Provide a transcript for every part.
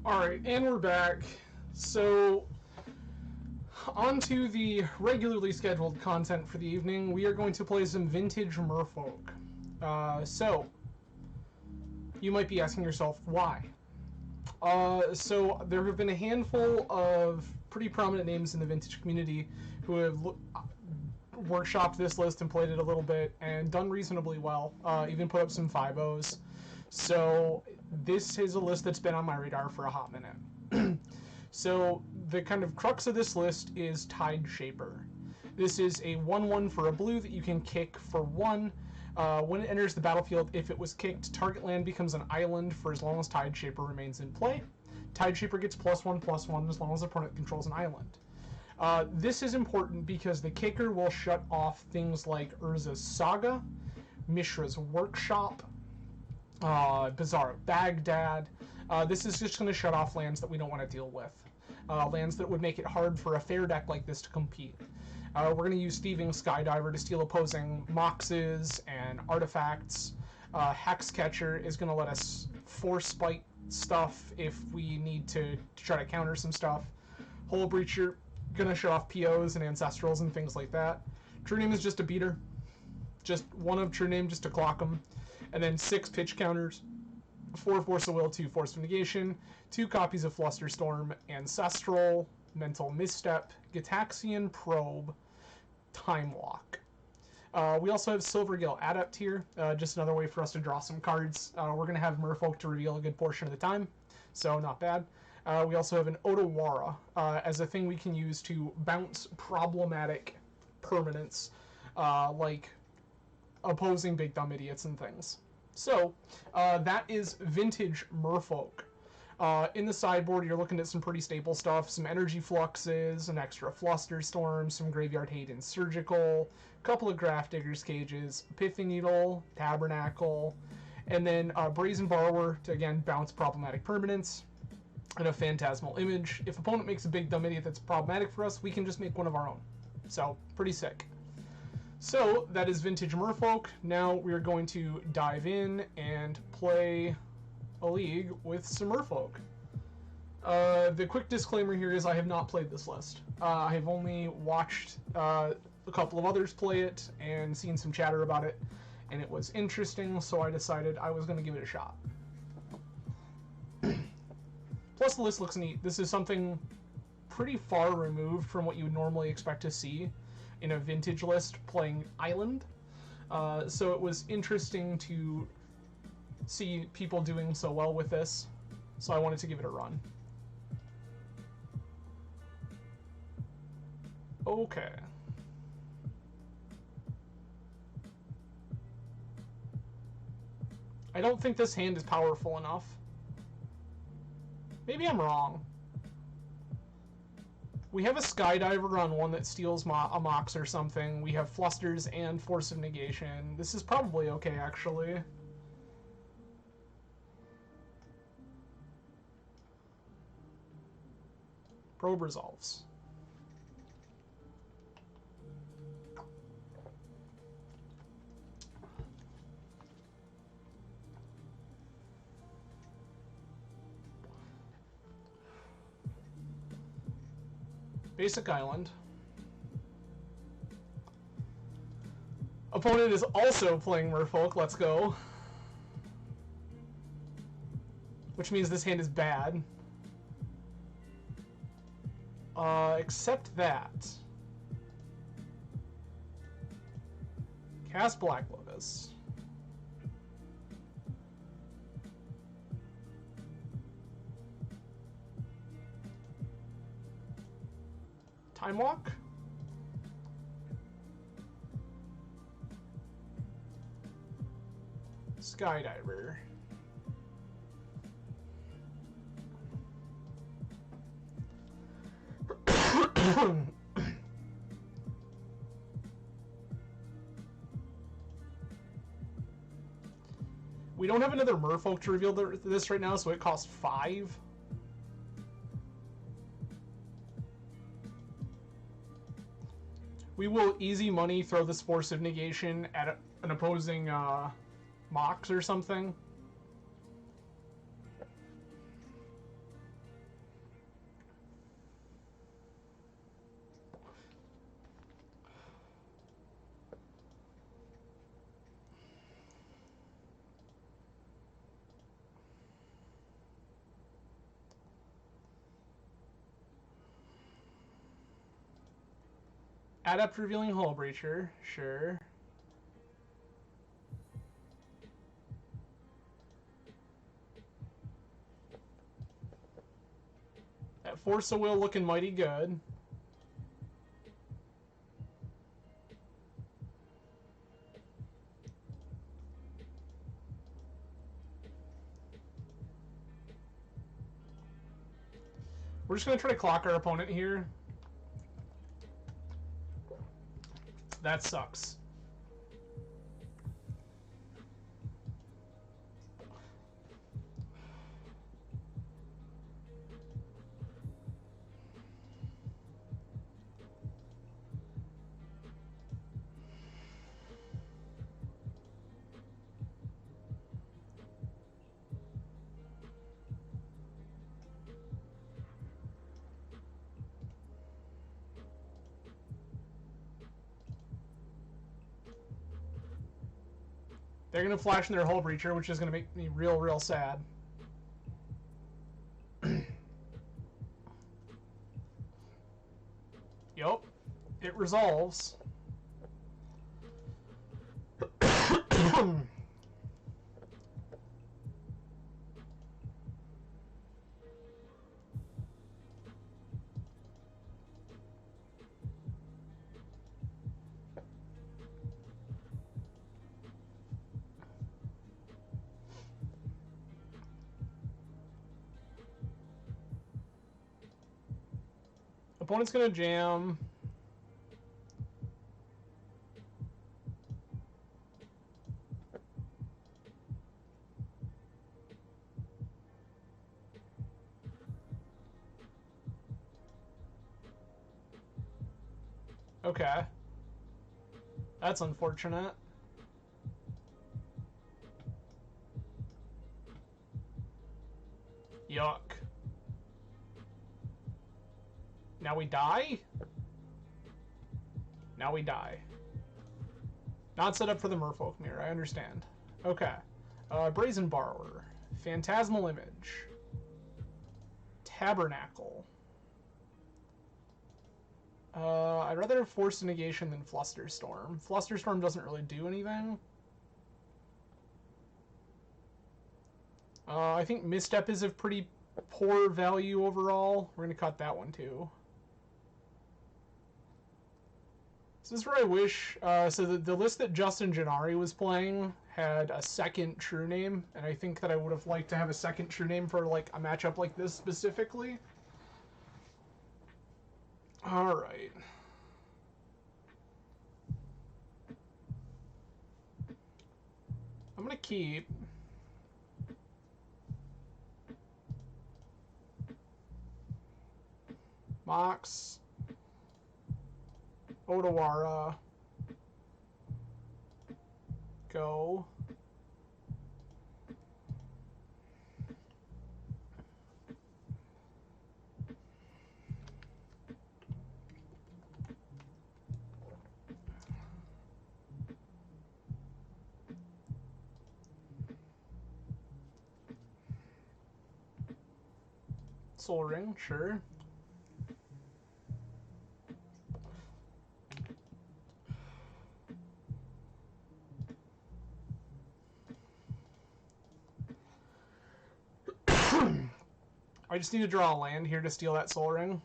Alright, and we're back. So, on to the regularly scheduled content for the evening. We are going to play some Vintage Merfolk. So, you might be asking yourself, why? So, there have been a handful of pretty prominent names in the Vintage community who have workshopped this list and played it a little bit and done reasonably well, even put up some 5-0s. So this is a list that's been on my radar for a hot minute. So the kind of crux of this list is Tide Shaper. This is a 1/1 for a blue that you can kick for 1. When it enters the battlefield, if it was kicked, target land becomes an island for as long as Tide Shaper remains in play. Tide Shaper gets +1/+1 as long as the opponent controls an island. This is important because the kicker will shut off things like Urza's Saga, Mishra's Workshop, Bazaar of Baghdad. This is just going to shut off lands that we don't want to deal with. Lands that would make it hard for a fair deck like this to compete. We're going to use Thieving Skydiver to steal opposing Moxes and artifacts. Hexcatcher is going to let us force bite stuff if we need to try to counter some stuff. Hole Breacher, going to shut off POs and Ancestrals and things like that. True Name is just a beater. Just one of True Name just to clock them. And then 6 pitch counters, 4 Force of Will, 2 Force of Negation, 2 copies of Flusterstorm, Ancestral, Mental Misstep, Gitaxian Probe, Time Walk. We also have Silvergill Adept here, just another way for us to draw some cards. We're going to have Merfolk to reveal a good portion of the time, so not bad. We also have an Otawara as a thing we can use to bounce problematic permanents, like opposing big dumb idiots and things. So that is Vintage Merfolk. In the sideboard, you're looking at some pretty stable stuff, some Energy Fluxes, an extra Flusterstorm, some Graveyard Hate and Surgical, a couple of Grafdigger's Cages, Pithing Needle, Tabernacle, and then Brazen Borrower to, again, bounce problematic permanents, and a Phantasmal Image. If opponent makes a big dumb idiot that's problematic for us, we can just make one of our own. So, pretty sick. So, that is Vintage Merfolk. Now we are going to dive in and play a league with some Merfolk. The quick disclaimer here is I have not played this list. I have only watched a couple of others play it and seen some chatter about it, and it was interesting, so I decided I was going to give it a shot. Plus, the list looks neat. This is something pretty far removed from what you would normally expect to see in a vintage list playing Island. So it was interesting to see people doing so well with this, so I wanted to give it a run. Okay. I don't think this hand is powerful enough. Maybe I'm wrong. We have a Skydiver on one that steals a Mox or something. We have Flusters and Force of Negation. This is probably okay, actually. Probe resolves. Basic Island. Opponent is also playing Merfolk. Let's go. Which means this hand is bad. Except that. Cast Black Lotus. Time Walk? Skydiver. We don't have another Merfolk to reveal this right now, so it costs 5. We will easy money throw this Force of Negation at an opposing Mox or something. Adept revealing Hull Breacher, sure. That Force of Will looking mighty good. We're just going to try to clock our opponent here. That sucks. They're going to flash in their Hull Breacher, which is going to make me real sad. Yup. It resolves. Opponent's going to jam. Okay. That's unfortunate. Yuck. Now we die? Now we die. Not set up for the Merfolk Mirror, I understand. Okay. Brazen Borrower. Phantasmal Image. Tabernacle. I'd rather have Force Negation than Flusterstorm. Flusterstorm doesn't really do anything. I think Misstep is of pretty poor value overall. We're going to cut that one too. So this is where I wish... so the list that Justin Gennari was playing had a second true name, and I think that I would have liked to have a second true name for like a matchup like this specifically. Alright. I'm going to keep... Mox... Odawara... Go... Soul Ring, sure. I just need to draw a land here to steal that Soul Ring.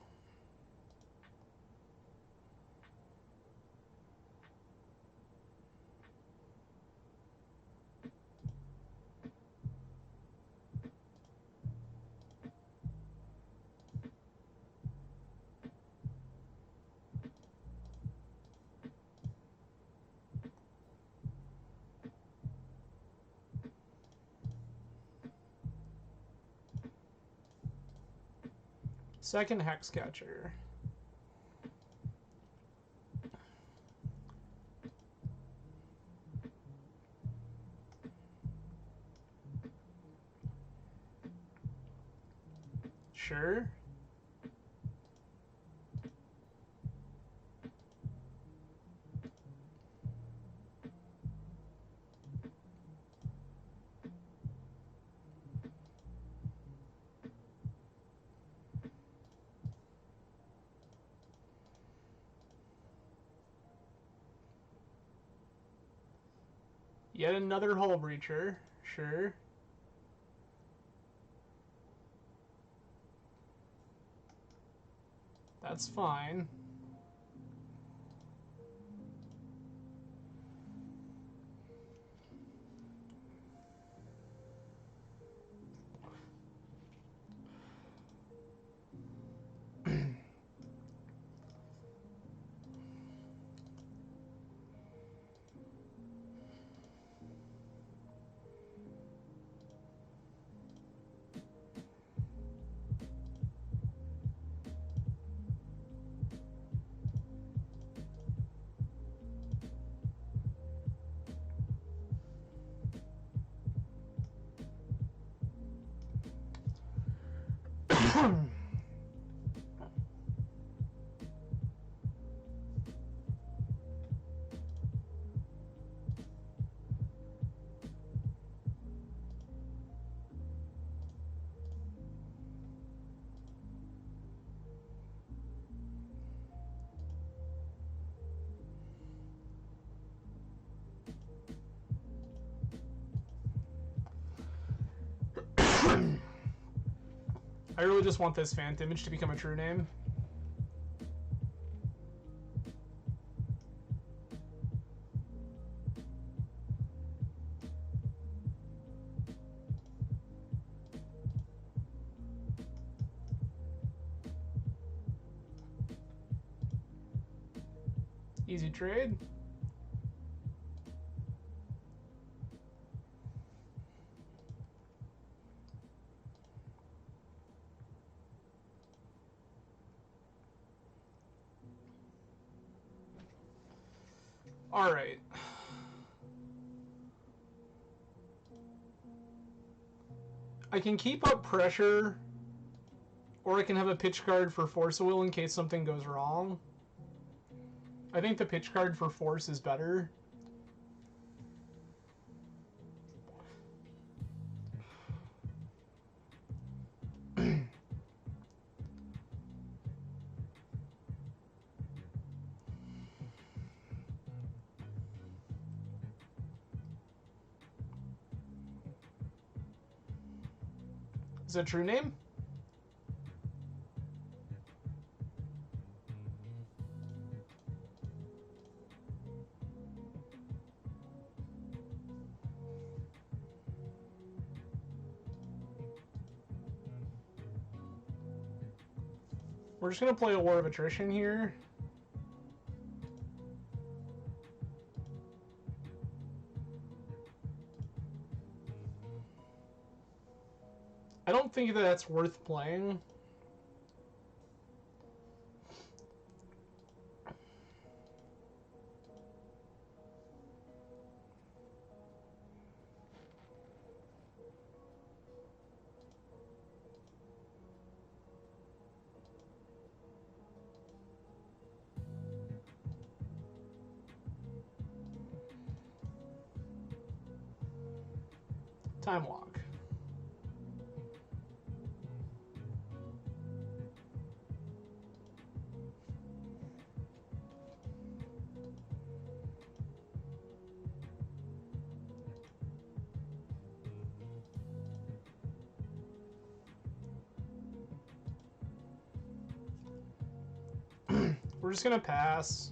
Second Hexcatcher. Sure. Yet another hull breacher. Sure. That's fine. I really just want this Phantom image to become a true name. Easy trade. All right. I can keep up pressure, or I can have a pitch card for Force of Will in case something goes wrong. I think the pitch card for Force is better. Is it a true name? We're just going to play a War of Attrition here. I don't think that that's worth playing. Time walk. We're just gonna pass.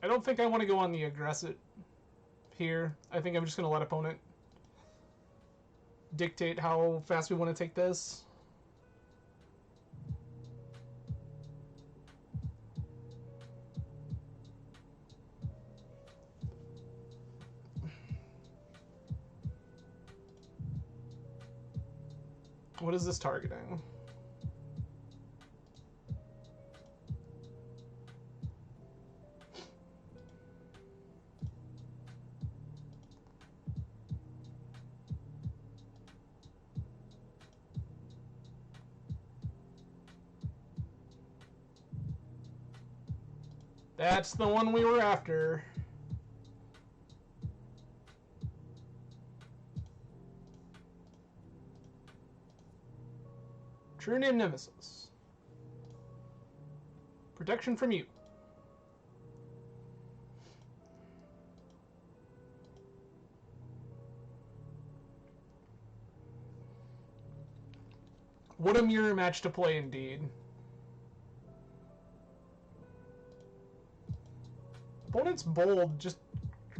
I don't think I want to go on the aggressive here. I think I'm just going to let opponent dictate how fast we want to take this. What is this targeting? That's the one we were after. True name Nemesis. Protection from you. What a mirror match to play indeed. Opponent's bold, just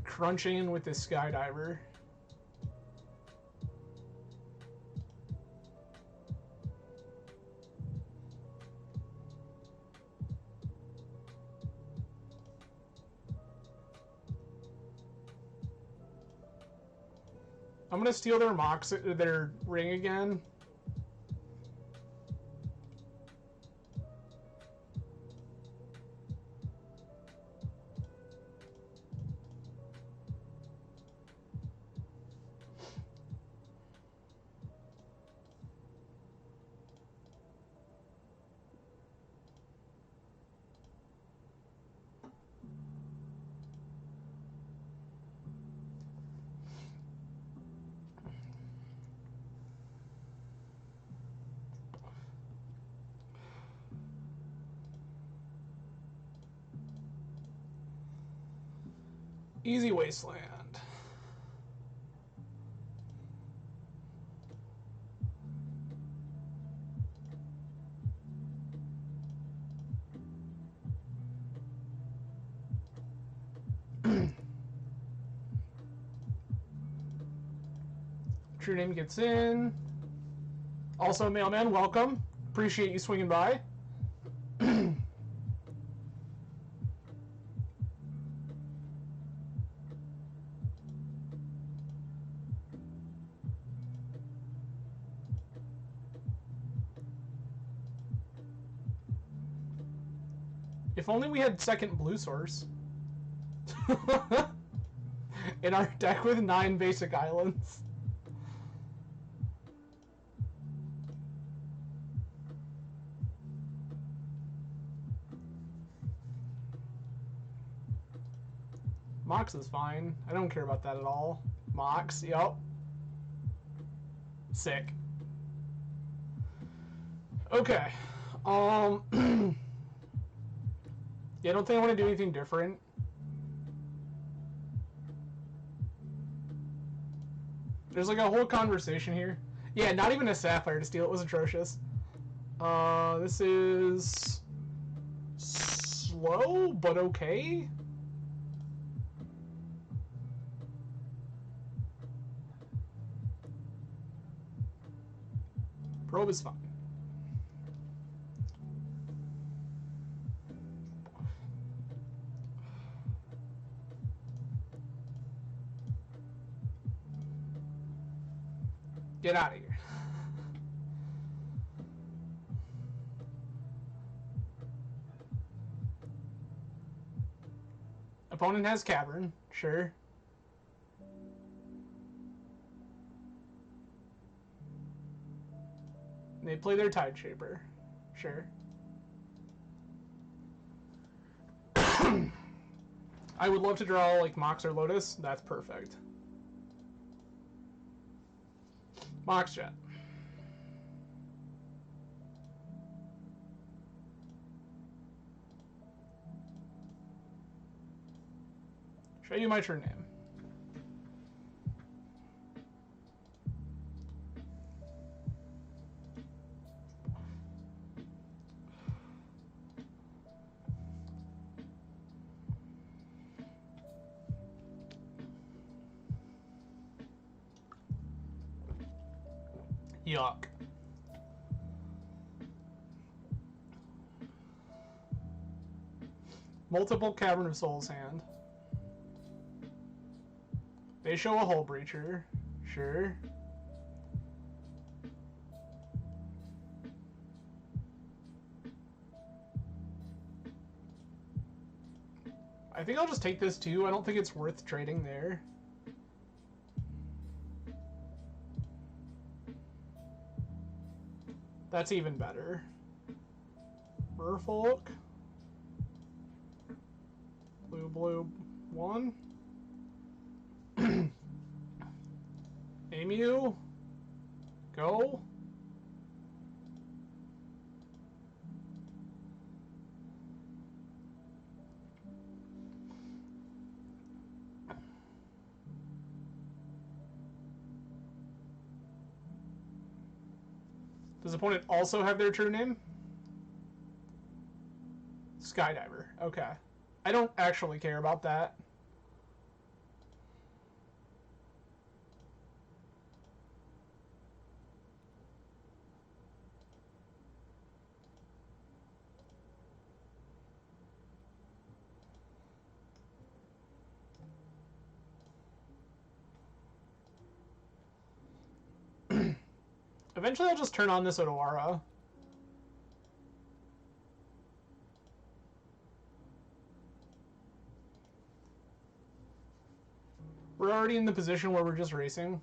crunching in with this Skydiver. I'm gonna steal their ring again. Easy Wasteland. True name gets in. Also, Mailman, welcome. Appreciate you swinging by. If only we had second blue source. In our deck with 9 basic islands. Mox is fine. I don't care about that at all. Mox, yup. Sick. Okay. Yeah, I don't think I want to do anything different. There's like a whole conversation here. Yeah, not even a sapphire to steal it was atrocious. This is slow, but okay. Probe is fine. Get out of here. Opponent has Cavern, sure. They play their Tide Shaper, sure. I would love to draw like Mox or Lotus. That's perfect. Mox Jet. Show you my turn name. Yuck. Multiple Cavern of Souls hand. They show a Hull Breacher. Sure. I think I'll just take this too. I don't think it's worth trading there. That's even better. Merfolk. blue 1. Emu. Go. Does opponent also have their true name? Skydiver. Okay. I don't actually care about that. Eventually I'll just turn on this Otawara. We're already in the position where we're just racing.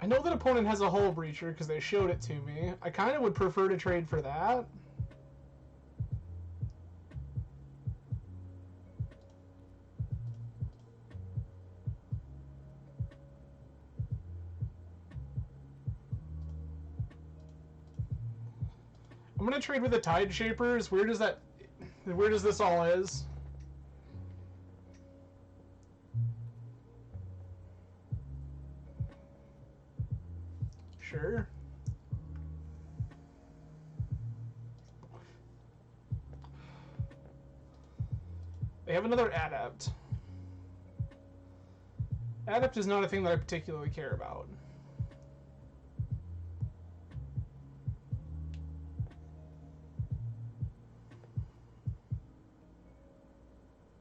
I know that opponent has a Hull Breacher because they showed it to me. I kind of would prefer to trade for that. I'm gonna trade with the Tide Shaper. As weird as that, as weird as this all is. Sure. They have another Adept. Adept is not a thing that I particularly care about.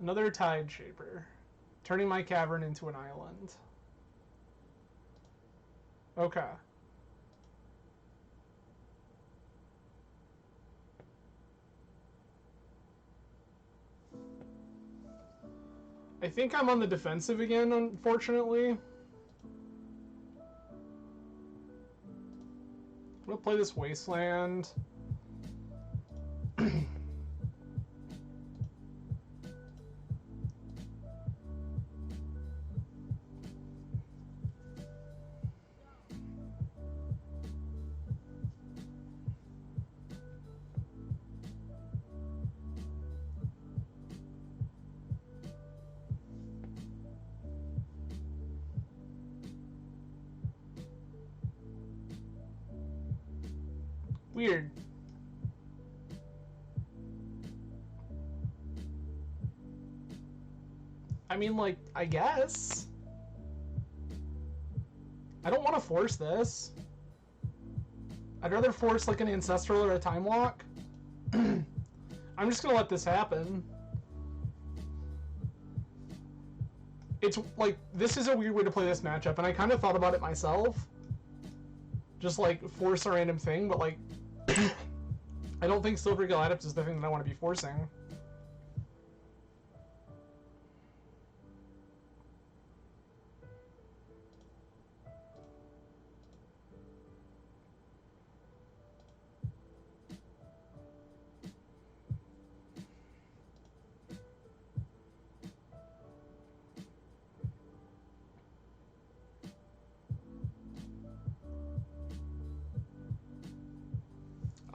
Another Tide Shaper. Turning my cavern into an island. Okay. I think I'm on the defensive again, unfortunately. I'm gonna play this Wasteland. Weird. I mean, like, I guess. I don't want to force this. I'd rather force, like, an Ancestral or a Time Lock. I'm just gonna let this happen. It's, like, this is a weird way to play this matchup, and I kind of thought about it myself. Just, like, force a random thing, but, like, I don't think Silvergill Adept is the thing that I want to be forcing.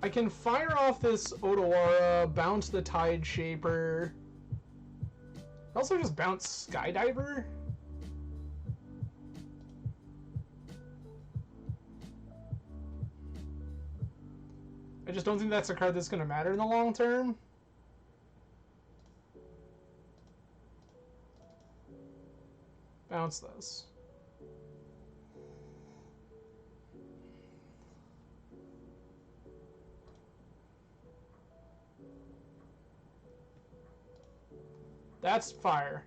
I can fire off this Otawara, bounce the Tide Shaper. Also just bounce Skydiver. I just don't think that's a card that's going to matter in the long term. Bounce this. That's fire.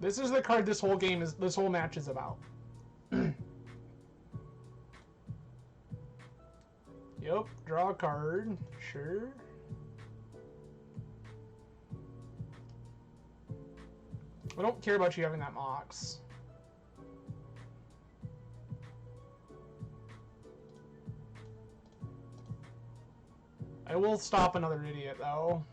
This is the card this whole match is about. Yep, draw a card. Sure. I don't care about you having that Mox. I will stop another idiot, though.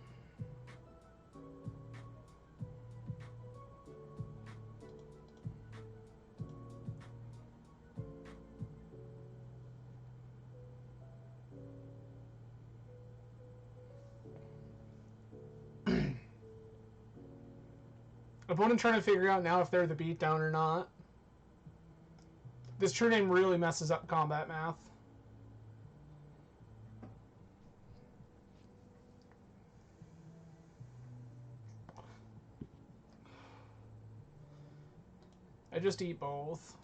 Opponent trying to figure out now if they're the beatdown or not. This true name really messes up combat math. I just eat both.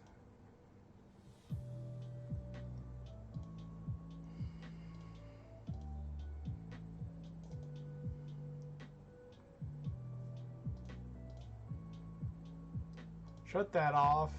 Shut that off.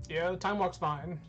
Yeah, the time walk's fine.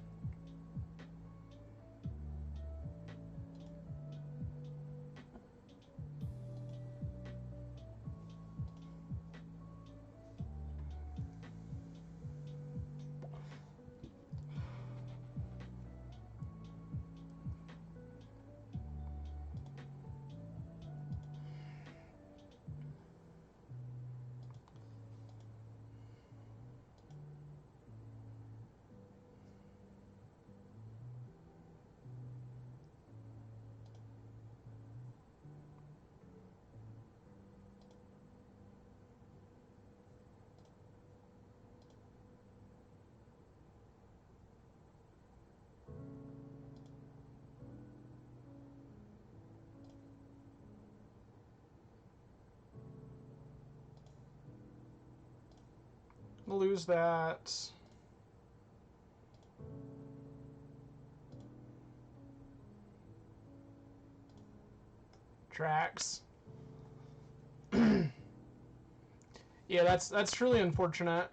Lose that. Tracks. Yeah, that's truly unfortunate.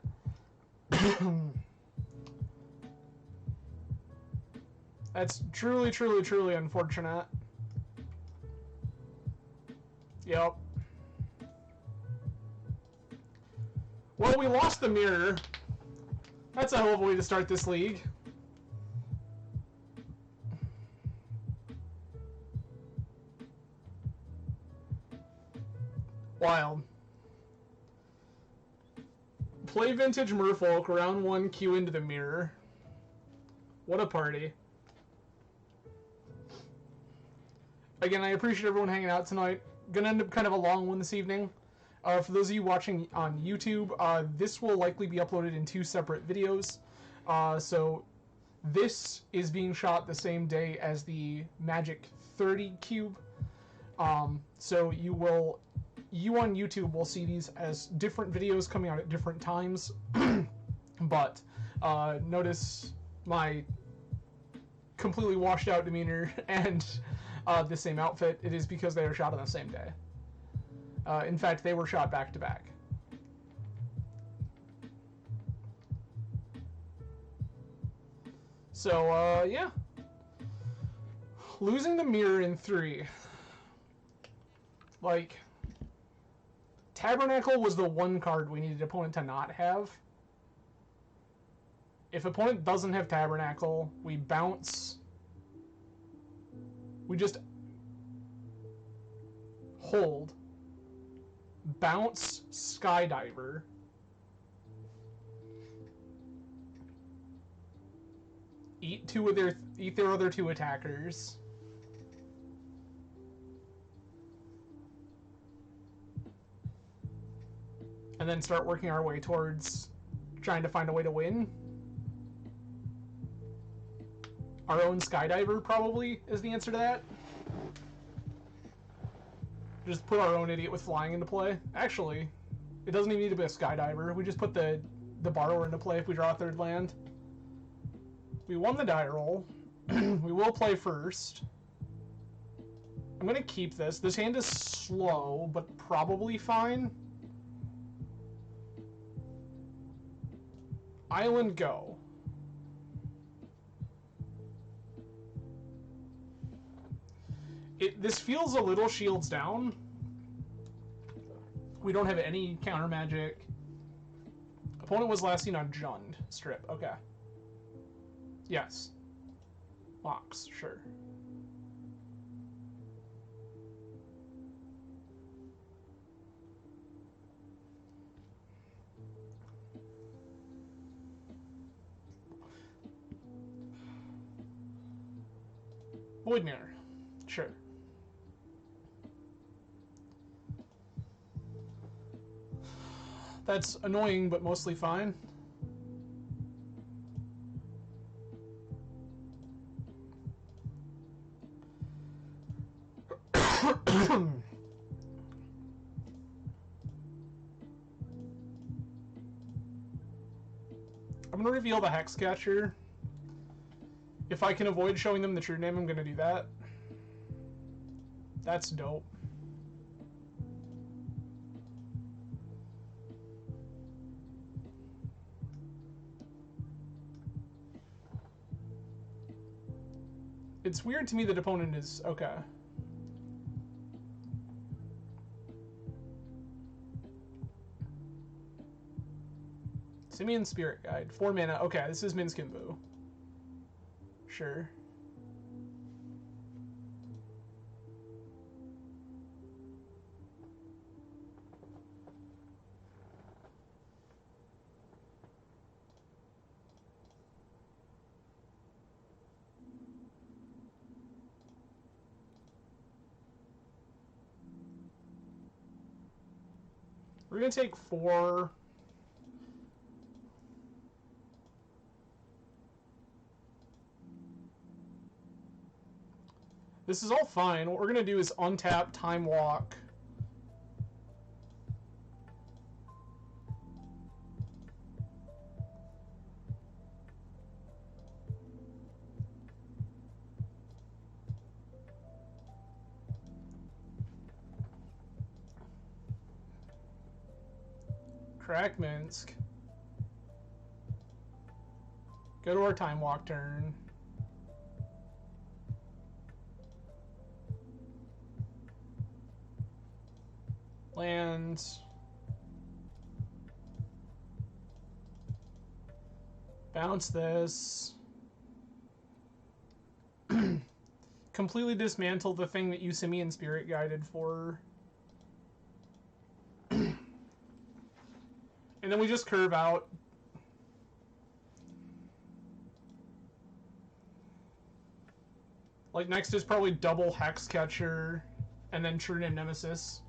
That's truly unfortunate. Yep. Well, we lost the mirror. That's a hell of a way to start this league. Wild. Play Vintage Merfolk, round 1, queue into the mirror. What a party. Again, I appreciate everyone hanging out tonight. Gonna end up kind of a long one this evening. For those of you watching on YouTube, this will likely be uploaded in 2 separate videos. So this is being shot the same day as the Magic 30 cube. So you on YouTube will see these as different videos coming out at different times. But notice my completely washed out demeanor and the same outfit. It is because they are shot on the same day. In fact, they were shot back to back. So, yeah. Losing the mirror in 3. Like, Tabernacle was the one card we needed opponent to not have. If opponent doesn't have Tabernacle, we bounce. We just hold. Bounce Skydiver, eat their other 2 attackers. And then start working our way towards trying to find a way to win. Our own Skydiver probably is the answer to that. Just put our own idiot with flying into play. Actually, it doesn't even need to be a Skydiver. We just put the Borrower into play if we draw a 3rd land. We won the die roll. We will play first. I'm going to keep this. This hand is slow, but probably fine. Island go. This feels a little shields down. We don't have any counter magic. Opponent was last seen on Jund. Strip. Okay. Yes. Locks. Sure. Void Mirror. Sure. That's annoying, but mostly fine. I'm gonna reveal the Hexcatcher. If I can avoid showing them the true name, I'm gonna do that. That's dope. It's weird to me that opponent is... okay. Simian Spirit Guide. 4 mana. Okay, this is Minskin Boo. Sure. We're gonna take 4. This is all fine. What we're gonna do is untap Time Walk. Crack Minsk. Go to our Time Walk turn. Lands. Bounce this. Completely dismantle the thing that you Simian Spirit Guided for. And then we just curve out. Like, next is probably double Hexcatcher, and then True Name Nemesis.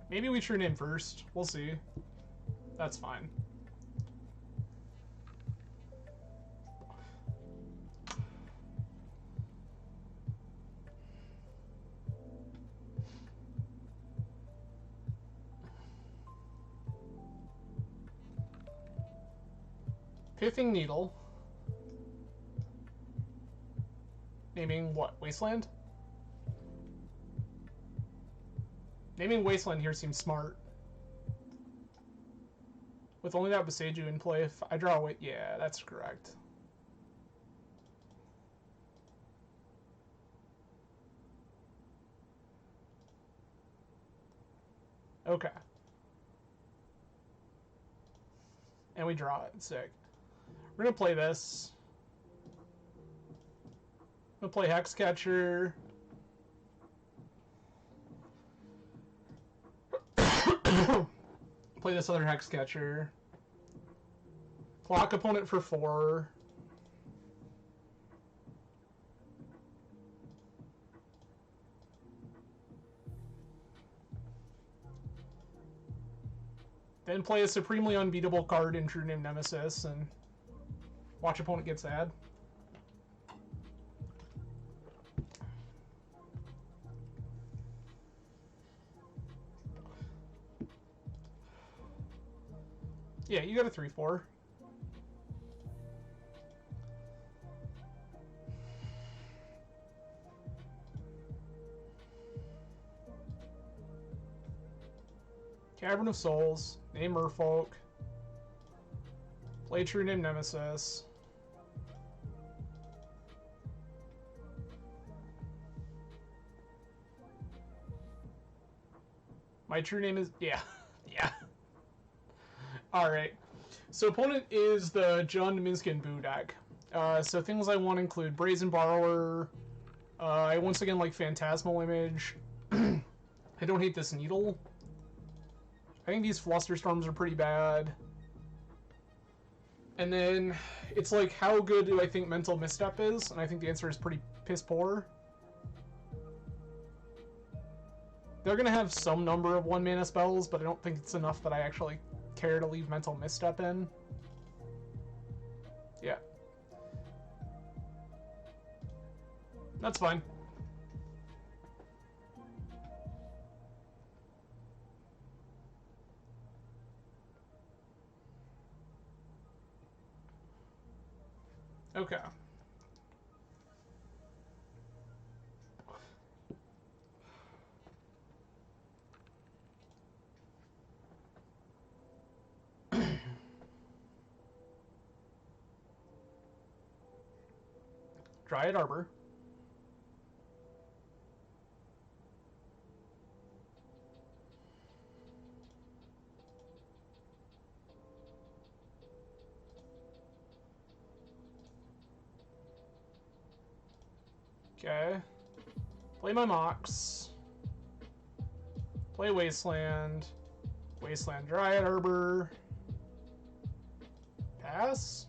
Maybe we True Name first. We'll see. That's fine. Pithing Needle. Naming what? Wasteland? Naming Wasteland here seems smart. With only that Boseiju in play, if I draw away... yeah, that's correct. Okay. And we draw it. Sick. We're gonna play this. I'm gonna play Hexcatcher. Play this other Hexcatcher. Clock opponent for 4. Then play a supremely unbeatable card in True Name Nemesis and watch opponent get sad. Yeah, you got a 3/4. Cavern of Souls, name Merfolk, play True Name Nemesis. My true name is, yeah, yeah. Alright, so opponent is the Jund Minskin Boo deck. So things I want include Brazen Borrower, I once again like Phantasmal Image, I don't hate this Needle. I think these Flusterstorms are pretty bad. And then it's like, how good do I think Mental Misstep is? And I think the answer is pretty piss poor. They're going to have some number of 1-mana spells, but I don't think it's enough that I actually care to leave Mental Misstep in. Yeah. That's fine. Okay. Dryad Arbor. Okay. Play my Mox. Play Wasteland. Wasteland Dryad Arbor. Pass?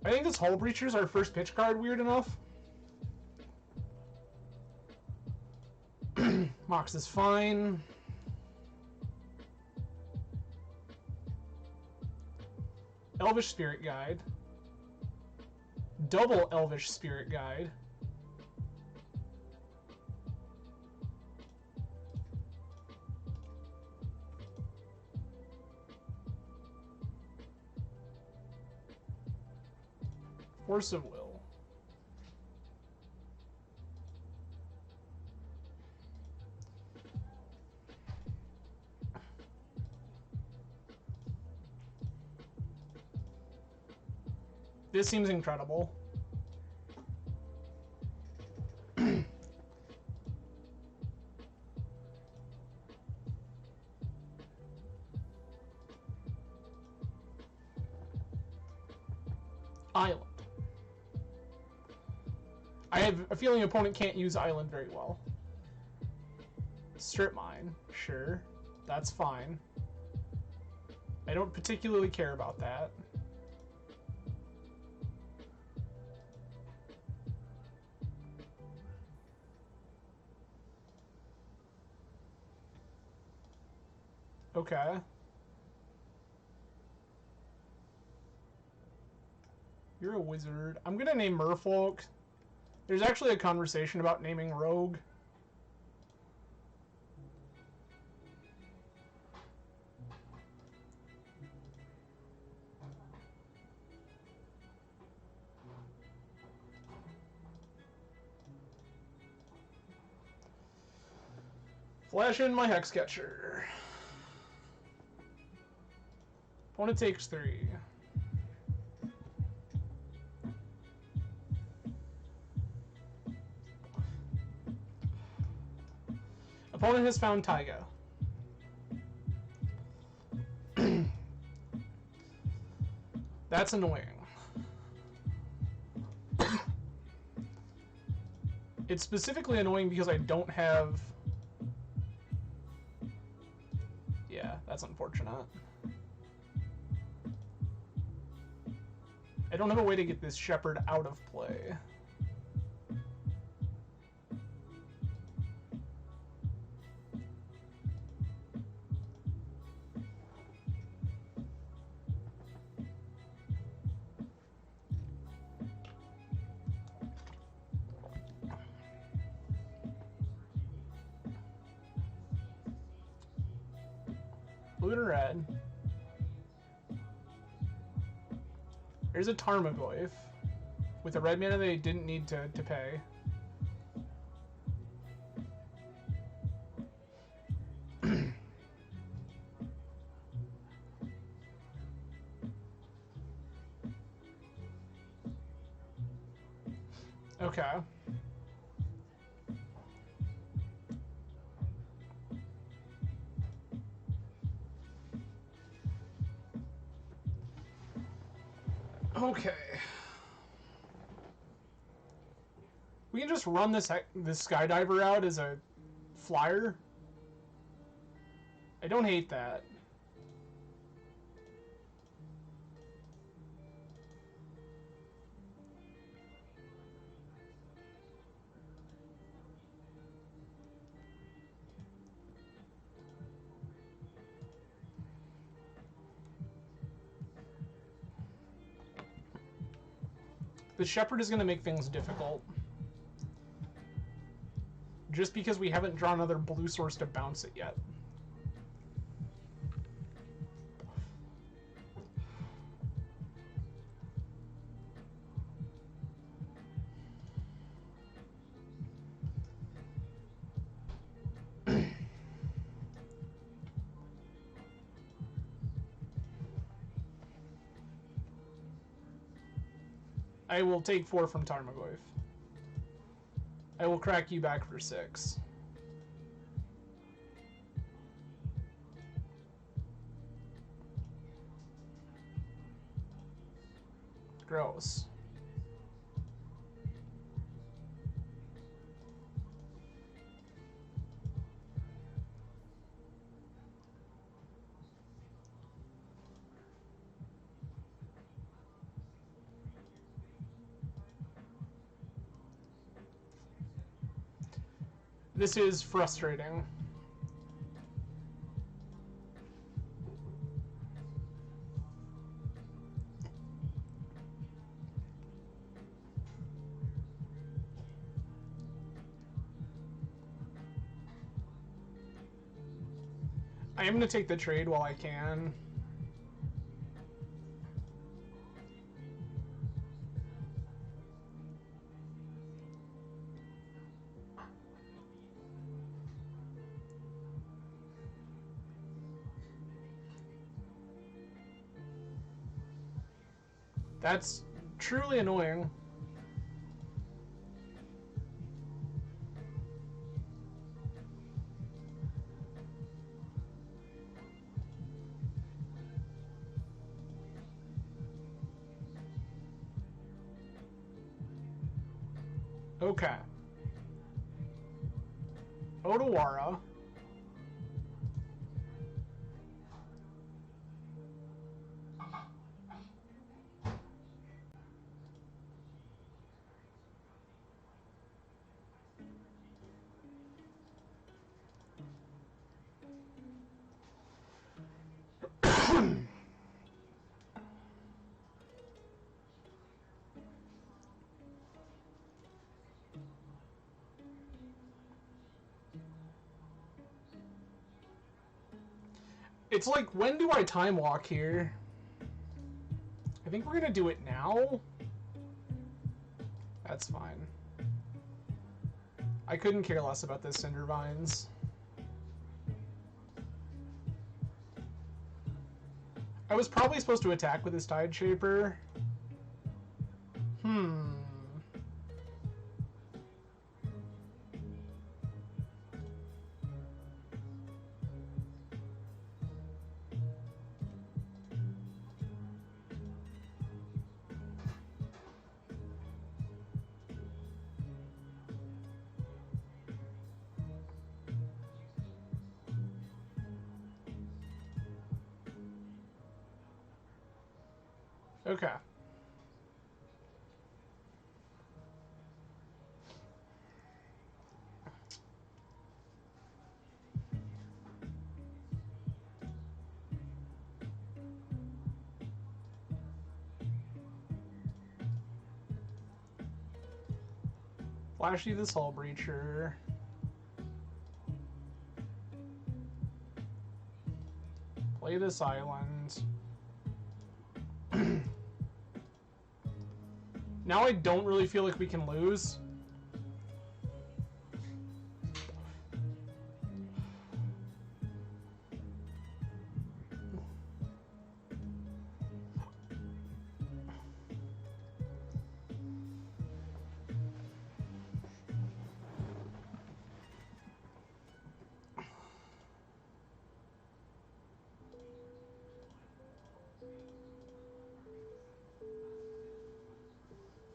I think this Hull Breacher is our first pitch card, weird enough. Mox is fine. Elvish Spirit Guide. Double Elvish Spirit Guide. Force of Will. This seems incredible. Island. I have a feeling opponent can't use Island very well. Strip Mine, sure. That's fine. I don't particularly care about that. Okay. You're a wizard. I'm gonna name Merfolk. There's actually a conversation about naming Rogue. Flash in my Hexcatcher. Opponent takes 3. Opponent has found Taiga. That's annoying. It's specifically annoying because I don't have That's unfortunate. I don't have a way to get this shepherd out of play. Blue and red. There's a Tarmogoyf with a red mana they didn't need to pay. Okay. Okay. We can just run this Skydiver out as a flyer. I don't hate that. The Shepherd is going to make things difficult. Just because we haven't drawn another blue source to bounce it yet. I will take 4 from Tarmogoyf. I will crack you back for 6. Gross. This is frustrating. I am going to take the trade while I can. That's truly annoying. Okay. Odawara. It's like, when do I time walk here? I think we're gonna do it now. That's fine. I couldn't care less about this Cindervines. I was probably supposed to attack with his Tide Shaper. Okay. Flashy the Soul Breacher. Play this island. Now I don't really feel like we can lose.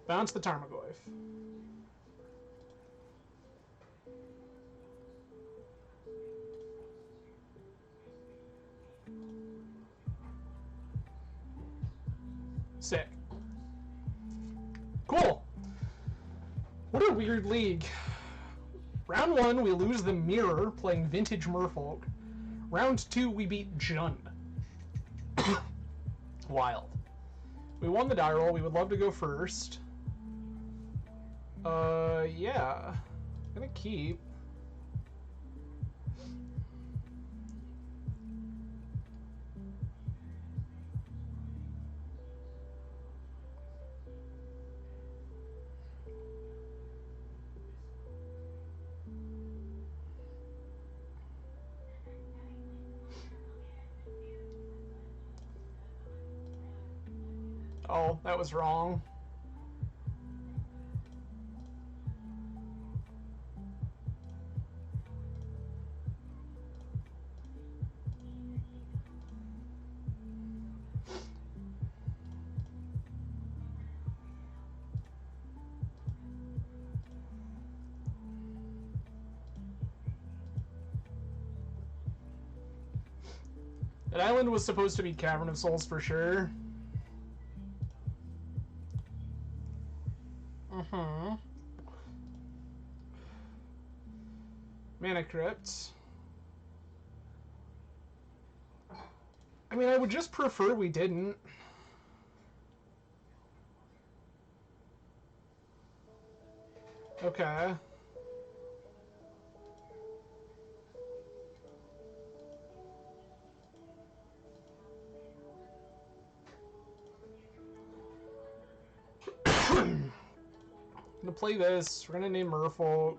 Bounce the Tarmogoyf. Sick. Cool. What a weird league. Round 1, we lose the Mirror playing Vintage Merfolk. Round 2, we beat Jund. Wild. We won the die roll. We would love to go first. Yeah. I'm gonna keep. Oh, that was wrong. That island was supposed to be Cavern of Souls for sure. Mana Crypt. I mean, I would just prefer we didn't. Okay. I'm gonna play this. We're gonna name Merfolk.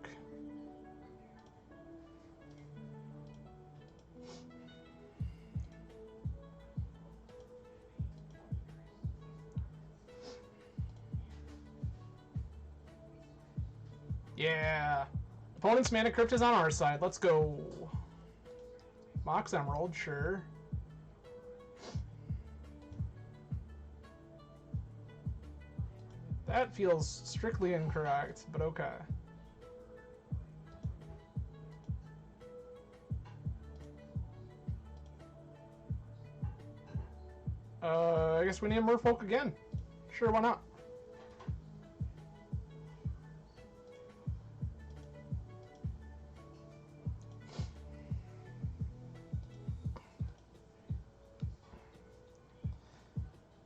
Yeah. Opponent's Mana Crypt is on our side. Let's go. Mox Emerald, sure. That feels strictly incorrect, but okay. I guess we need Merfolk again. Sure, why not?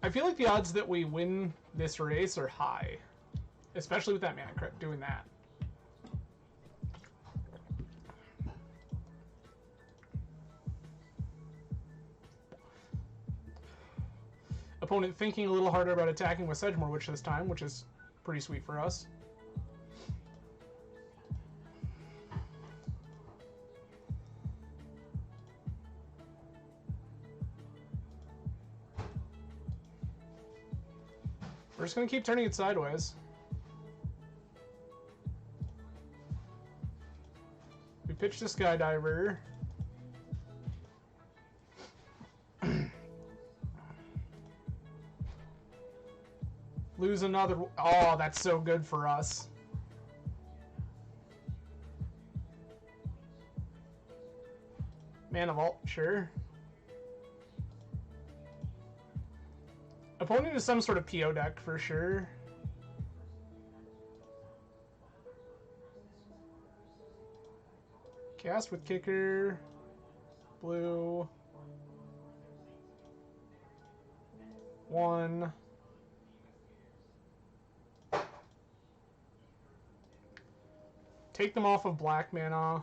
I feel like the odds that we win this race are high. Especially with that Mana Crypt doing that. Opponent thinking a little harder about attacking with Sedgemoor Witch this time, which is pretty sweet for us. We're just going to keep turning it sideways. We pitched a Skydiver. Lose another... Oh, that's so good for us. Mana Vault, sure. Opponent is some sort of PO deck for sure. Cast with kicker. Blue. 1. Take them off of black mana.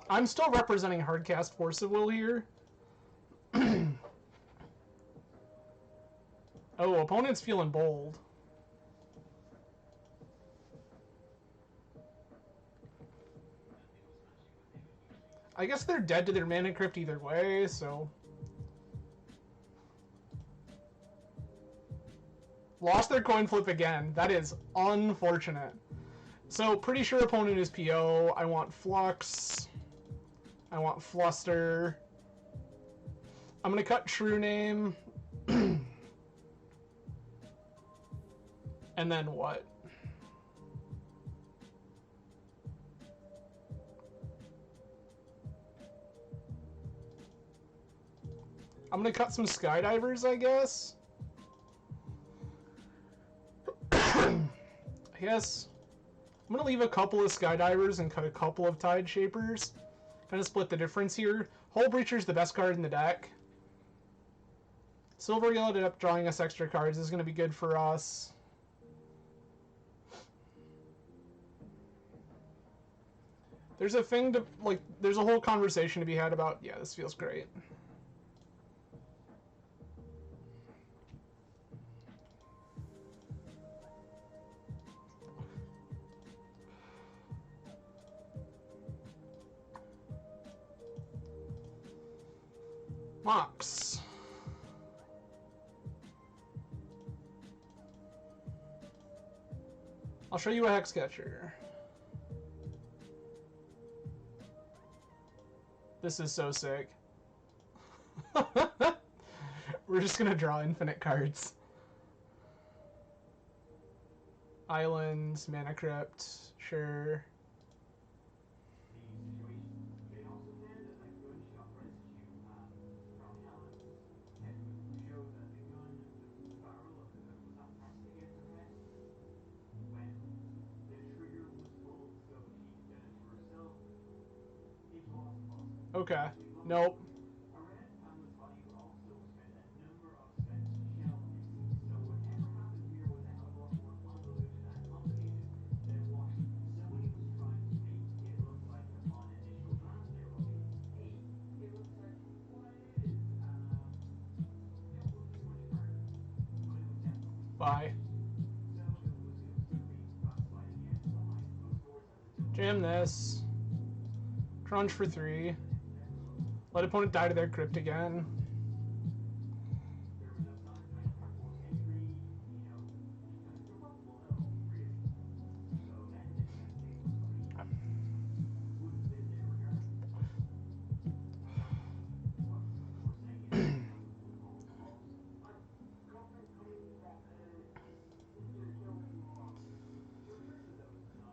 I'm still representing Hardcast Force of Will here. Oh, opponent's feeling bold. I guess they're dead to their mana crypt either way, so... Lost their coin flip again. That is unfortunate. So, pretty sure opponent is PO. I want Flux. I want Fluster. I'm gonna cut True Name. And then what? I'm gonna cut some Skydivers, I guess. Yes, I'm gonna leave a couple of Skydivers and cut a couple of Tide Shapers. Kind of split the difference here. Hull Breacher's the best card in the deck. Silver ended up drawing us extra cards. This is gonna be good for us. There's a thing to, like, there's a whole conversation to be had about, yeah, this feels great. Mox. I'll show you a Hexcatcher. This is so sick. We're just gonna draw infinite cards. Islands, Mana Crypt, sure. Okay. Nope. Bye. Jam this. Crunch for 3. Let opponent die to their crypt again.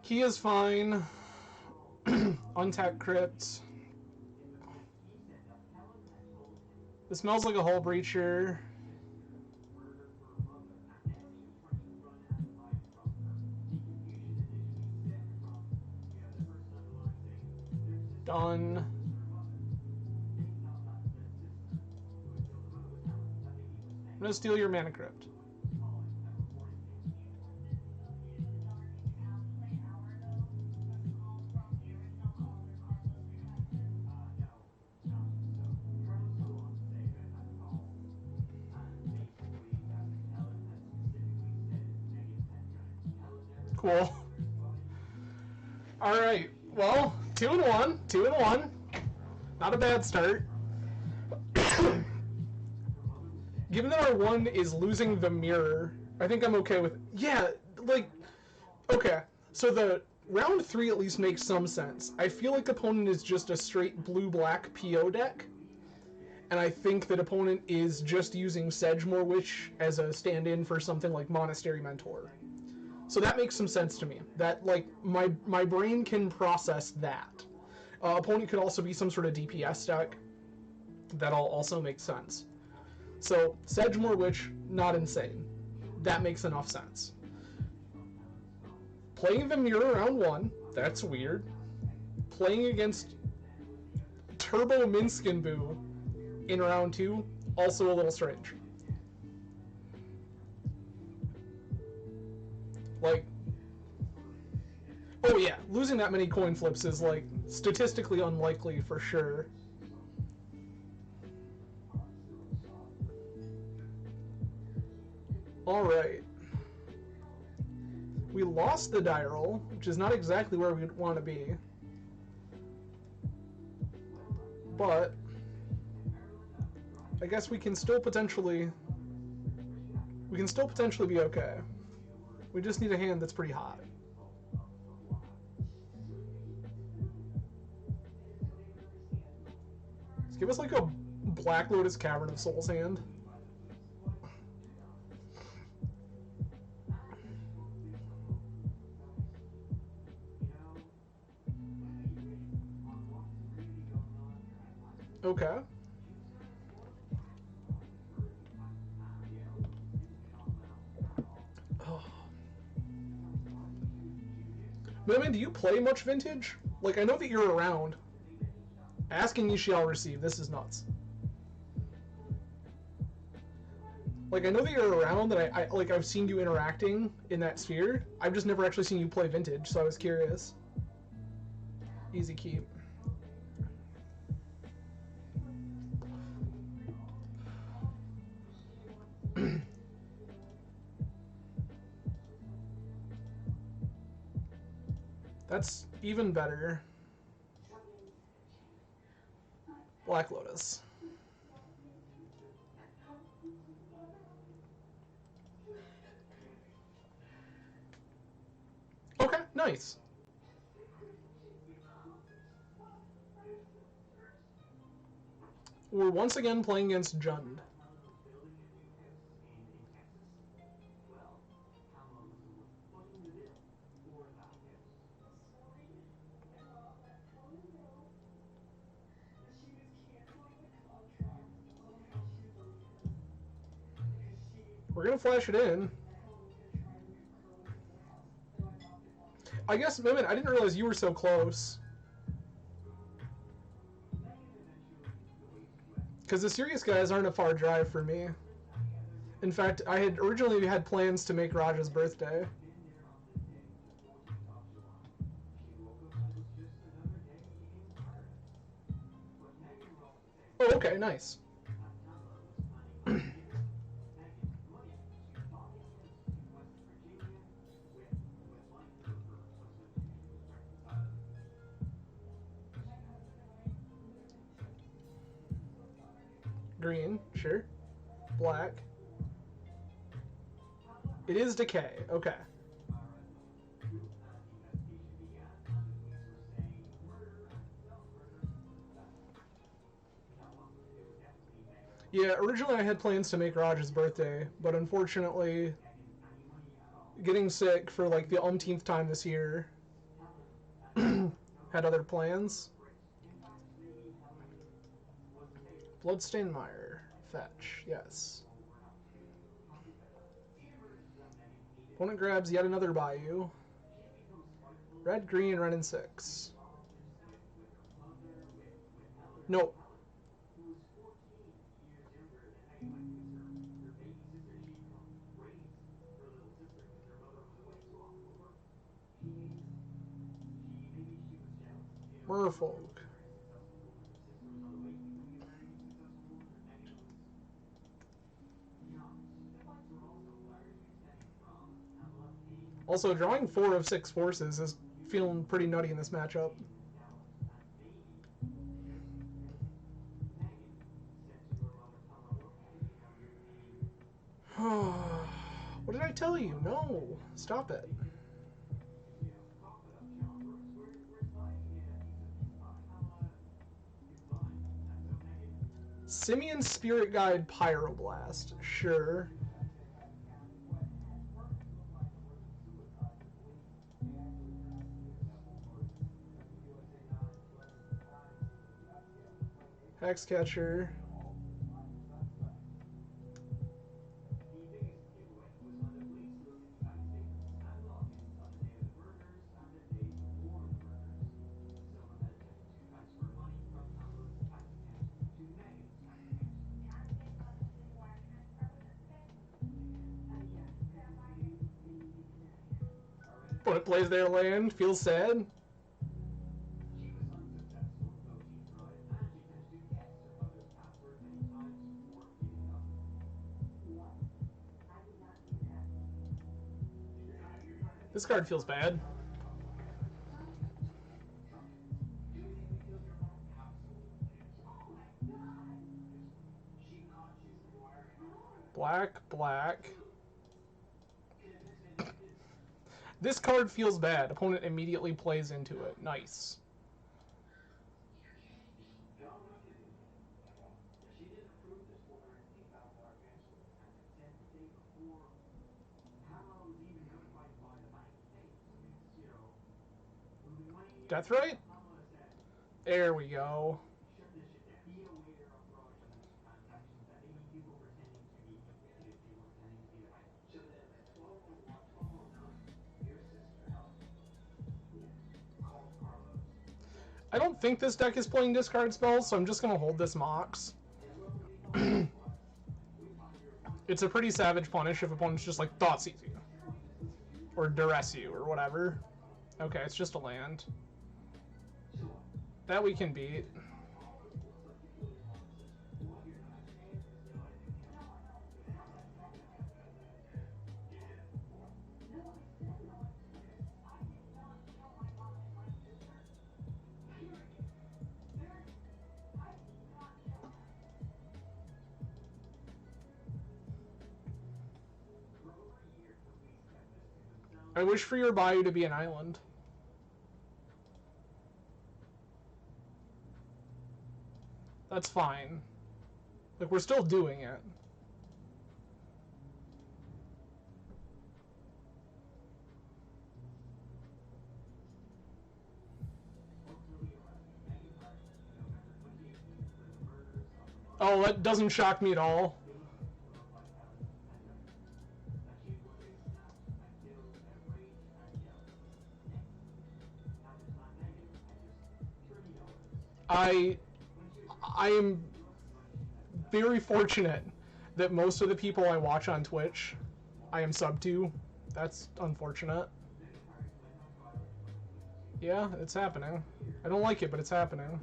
Key is fine. Untap crypt. This smells like a Hull Breacher. Done. I'm gonna steal your Mana Crypt. Cool. All right. Well, 2-1. 2-1. Not a bad start. Given that our 1 is losing the mirror, I think I'm okay with... Yeah, like... Okay. So the round 3 at least makes some sense. I feel like opponent is just a straight blue-black PO deck. And I think that opponent is just using Sedgemoor Witch as a stand-in for something like Monastery Mentor. So that makes some sense to me. That, like, my brain can process that. Opponent could also be some sort of DPS deck. That'll also make sense. So, Sedgemoor Witch, not insane. That makes enough sense. Playing the mirror round 1, that's weird. Playing against Turbo Minskin Boo in round 2, also a little strange. Like, oh yeah, losing that many coin flips is, like, statistically unlikely for sure. Alright. We lost the die roll, which is not exactly where we'd want to be. But I guess we can still potentially be okay. We just need a hand that's pretty hot. Let's give us like a Black Lotus Cavern of Souls hand. Okay. Oh. Moonman, do you play much Vintage? Like, I know that you're around. Asking you shall receive. This is nuts. Like, I know that you're around, that I've seen you interacting in that sphere. I've just never actually seen you play Vintage, so I was curious. Easy keep. That's even better. Black Lotus. Okay, nice. We're once again playing against Jund. We're gonna flash it in. I guess, Mimit, I didn't realize you were so close. Because the serious guys aren't a far drive for me. In fact, I had originally had plans to make Raja's birthday. Oh, okay, nice. Green, sure. Black. It is decay, okay. Yeah, originally I had plans to make Raj's birthday, but unfortunately, getting sick for like the umpteenth time this year, had other plans. Bloodstained Mire. Fetch, yes. Opponent grabs yet another Bayou. Red, green, red, and 6. Nope. Merfolk. Also, drawing 4 of 6 forces is feeling pretty nutty in this matchup. What did I tell you? No! Stop it. Simeon Spirit Guide Pyroblast. Sure. Hexcatcher. When it plays their land, feels sad. This card feels bad. Black, black. This card feels bad. Opponent immediately plays into it. Nice. Deathrite? There we go. I don't think this deck is playing discard spells, so I'm just going to hold this Mox. It's a pretty savage punish if opponents just like Thoughtseize you. Or Duress you, or whatever. Okay, it's just a land. That we can beat. I wish for your bayou to be an island. That's fine. Like, we're still doing it. Oh, that doesn't shock me at all. I am very fortunate that most of the people I watch on Twitch, I am sub to. That's unfortunate. Yeah, it's happening. I don't like it, but it's happening.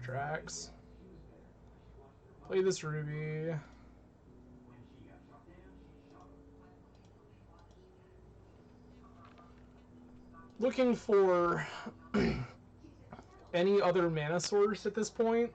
Tracks. Play this Ruby. Looking for any other mana source at this point.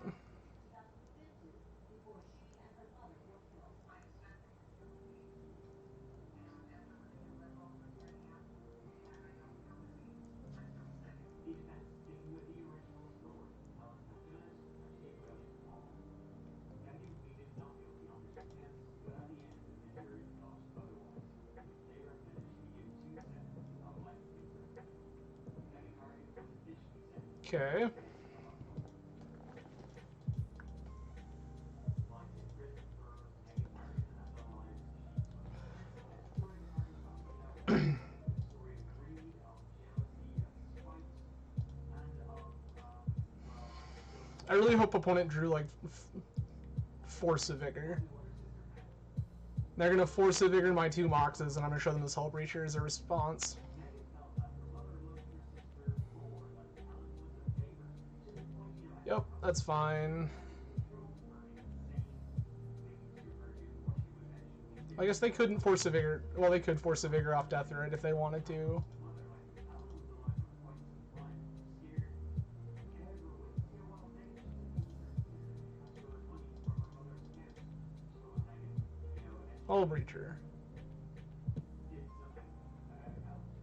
Okay. I really hope opponent drew like Force of Vigor. They're gonna Force of Vigor my two Moxes, and I'm gonna show them this Hull Breacher as a response. Yep, that's fine. I guess they couldn't Force a Vigor. Well, they could Force a Vigor off Deathrite if they wanted to. Hull Breacher.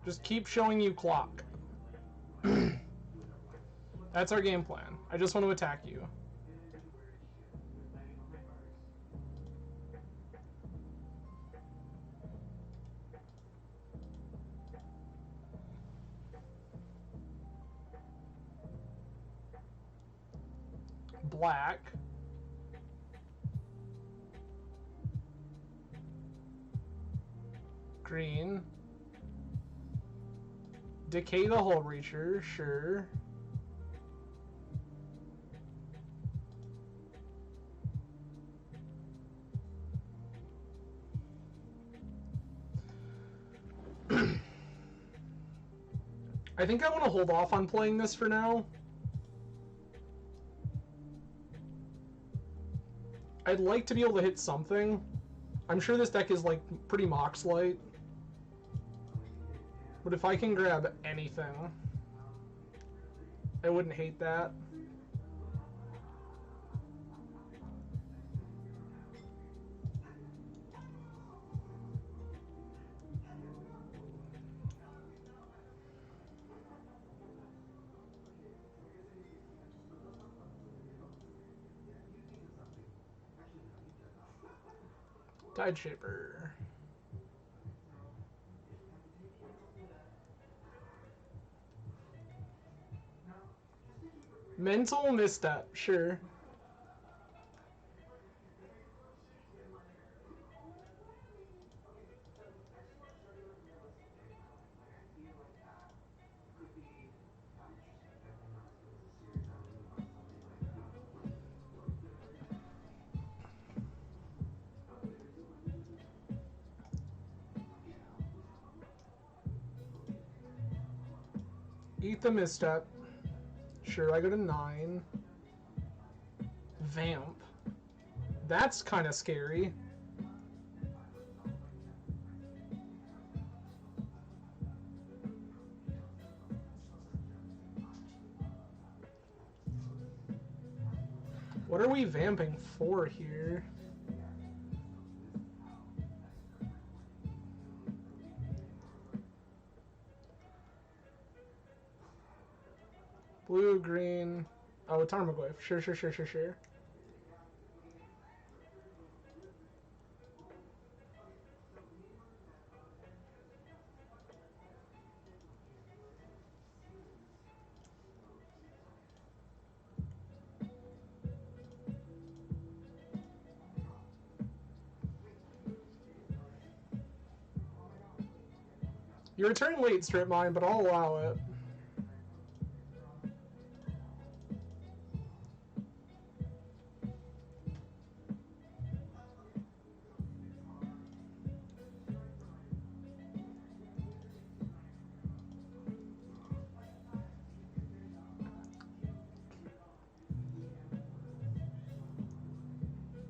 Just keep showing you clock. That's our game plan. I just want to attack you. black. Green. Decay the Hull Breacher, sure. I think I want to hold off on playing this for now. I'd like to be able to hit something. I'm sure this deck is like pretty Mox light. But if I can grab anything, I wouldn't hate that. Tide Shaper. Mental Misstep, sure. Eat the Misstep. Sure, I go to 9. Vamp. That's kind of scary. What are we vamping for here? Blue, green. Oh, Tarmogoyf. Sure. You return late, Strip Mine, but I'll allow it.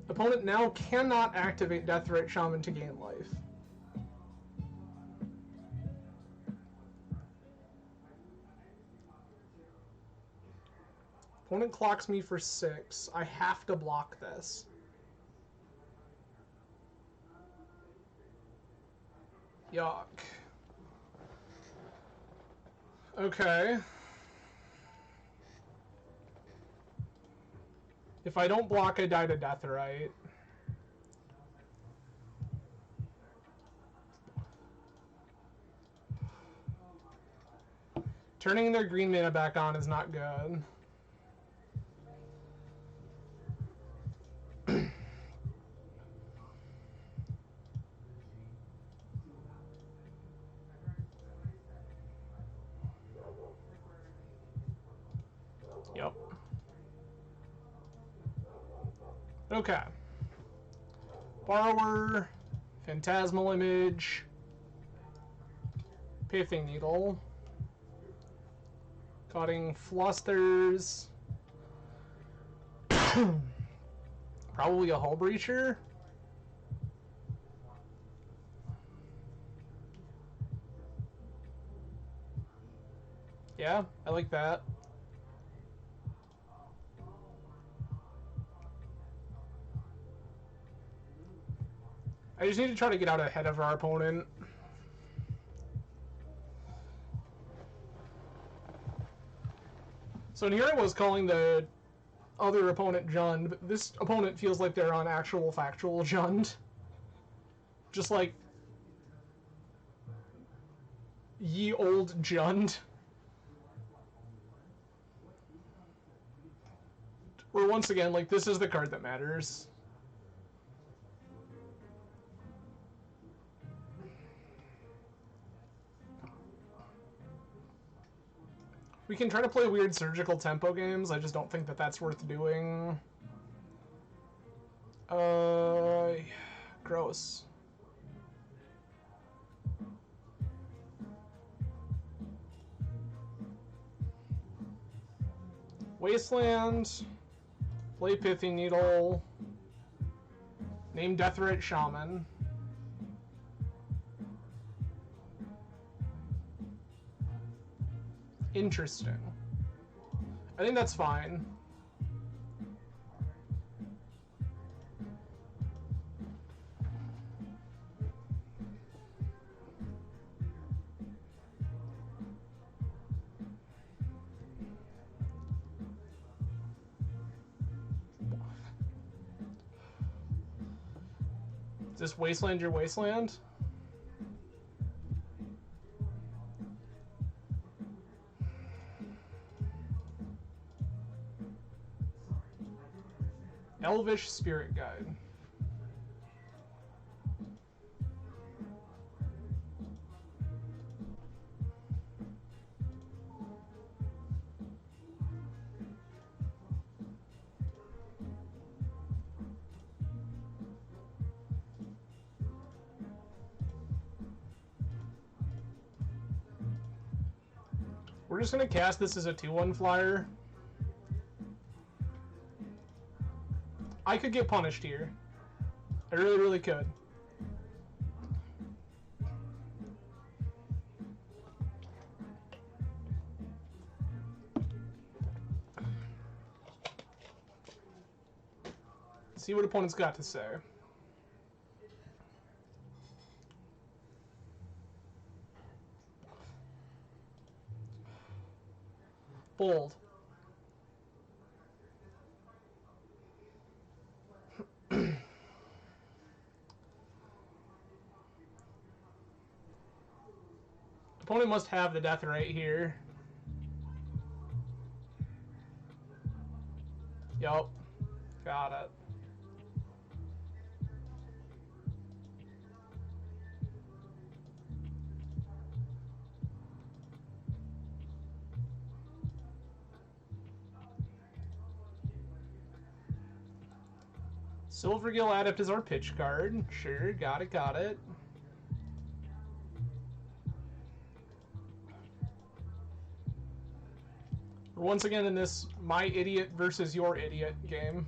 Opponent now cannot activate Deathrite Shaman to gain life. Opponent clocks me for 6. I have to block this. Yuck. Okay. If I don't block, I die to Deathrite. Turning their green mana back on is not good. Yep. Okay. Borrower, Phantasmal Image, Pithing Needle, cutting Flusters, probably a Hull Breacher. Yeah, I like that. I just need to try to get out ahead of our opponent. So here I was calling the other opponent Jund, but this opponent feels like they're on actual factual Jund. Just like ye old Jund. We're once again, like, this is the card that matters. We can try to play weird surgical tempo games. I just don't think that that's worth doing. Gross. Wasteland. Play Pithy Needle. Name Deathrite Shaman. Interesting. I think that's fine. Is this Wasteland your Wasteland? Elvish Spirit Guide. We're just gonna cast this as a 2/1 flyer. I could get punished here. I really, really could. See what opponent's got to say. Bold. Opponent must have the death right here. Yup. Got it. Silvergill Adept is our pitch card. Sure, got it, got it. We're once again in this my idiot versus your idiot game.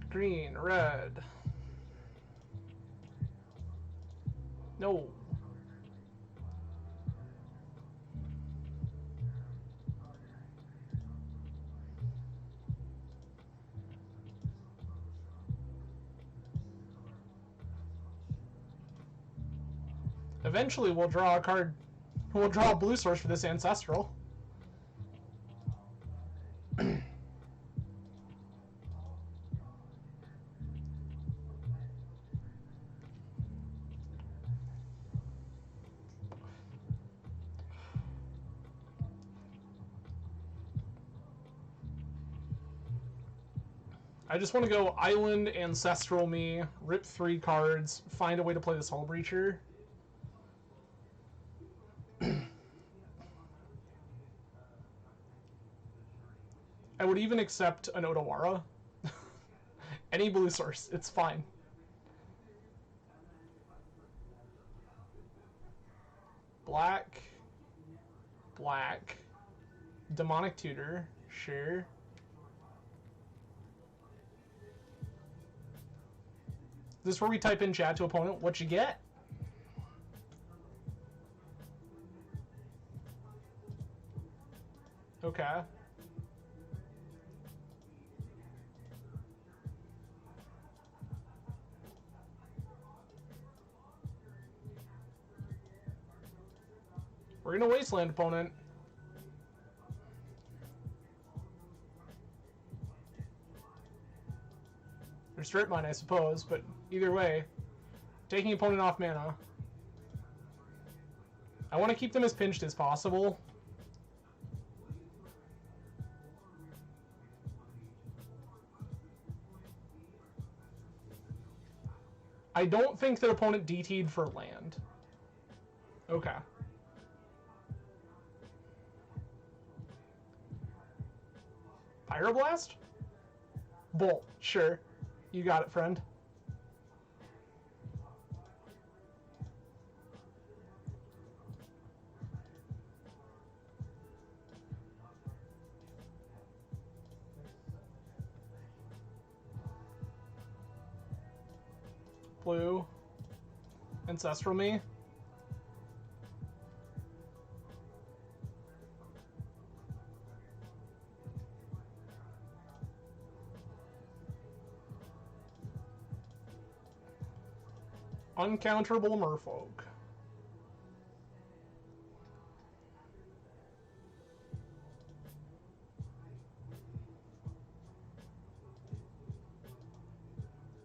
Green, red. No. Eventually we'll draw a card. We'll draw a blue source for this Ancestral. I just want to go Island, Ancestral me, rip 3 cards, find a way to play this Hull Breacher. I would even accept an Odawara. Any blue source, it's fine. Black. Black. Demonic Tutor, sure. This is where we type in chat to opponent, what you get? Okay. We're gonna Wasteland opponent. Or strip mine, I suppose, but either way, taking opponent off mana. I want to keep them as pinched as possible. I don't think their opponent DT'd for land. Okay. Pyroblast? Bolt, sure. You got it, friend. Blue. Ancestral me. Uncounterable Merfolk.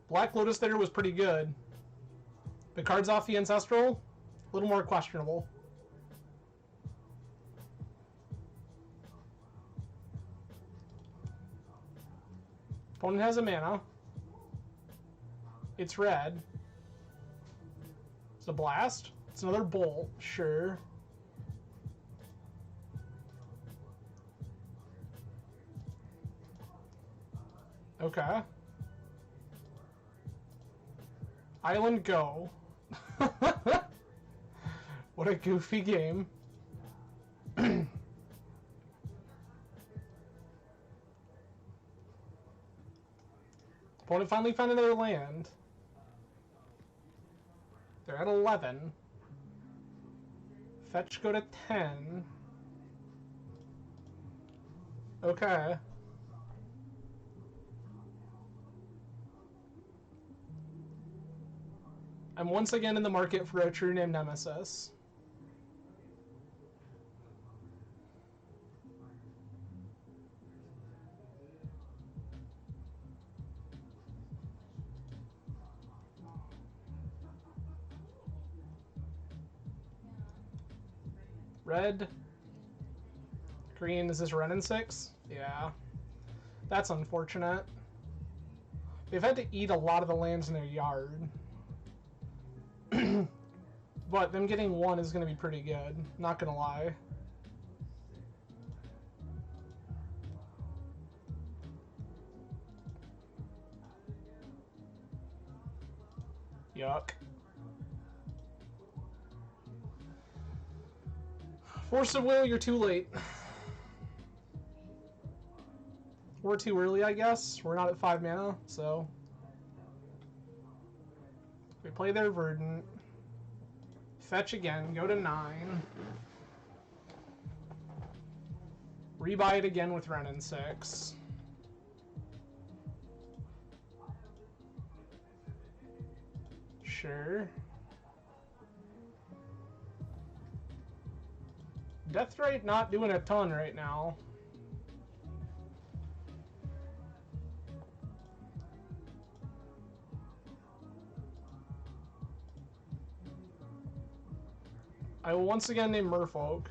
Black Lotus there was pretty good. The cards off the Ancestral, a little more questionable. Opponent has a mana. It's red. It's a blast. It's another bolt, sure. Okay. Island go. What a goofy game. Opponent finally found another land. They're at 11. Fetch go to 10. Okay. I'm once again in the market for a true name Nemesis. Red. Green, is this Ren and 6? Yeah. That's unfortunate. They've had to eat a lot of the lands in their yard. But them getting one is going to be pretty good. Not going to lie. Yuck. Force of Will, you're too late. We're too early, I guess. We're not at 5 mana, so... We play their Verdant. Fetch again, go to 9. Rebuy it again with Ren and 6. Sure. Deathrite not doing a ton right now. I will once again name Merfolk.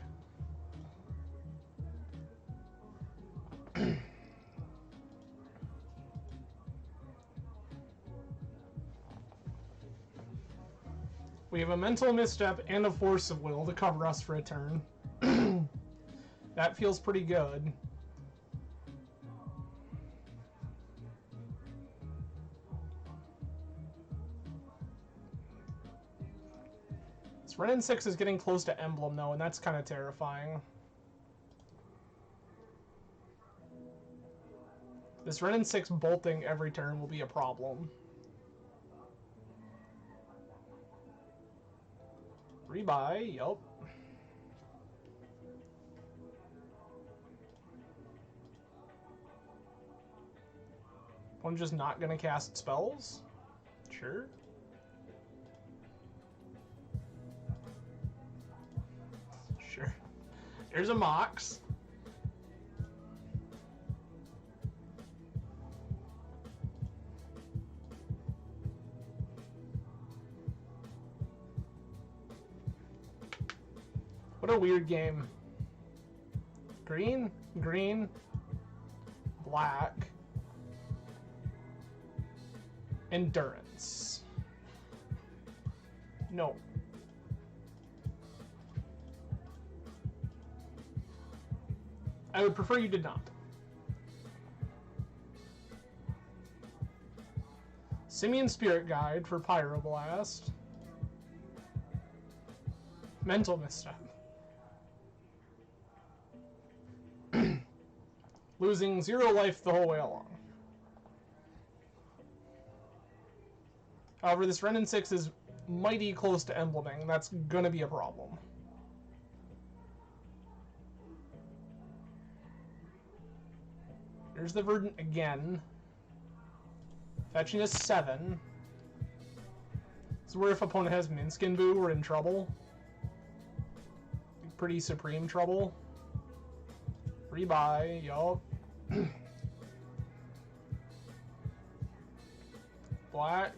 We have a mental misstep and a force of will to cover us for a turn. That feels pretty good. This Ren and 6 is getting close to Emblem though, and that's kind of terrifying. This Ren and 6 bolting every turn will be a problem. Rebuy, yup. I'm just not gonna cast spells? Sure. Sure. There's a Mox. What a weird game. Green, green, black, endurance. No. I would prefer you did not. Simian Spirit Guide for Pyroblast. Mental Misstep. Losing 0 life the whole way along. However, this Renin 6 is mighty close to embleming. That's gonna be a problem. Here's the Verdant again. Fetching a 7. This is where if opponent has Minskin Boo, we're in trouble. Pretty supreme trouble. Rebuy, yup. Black.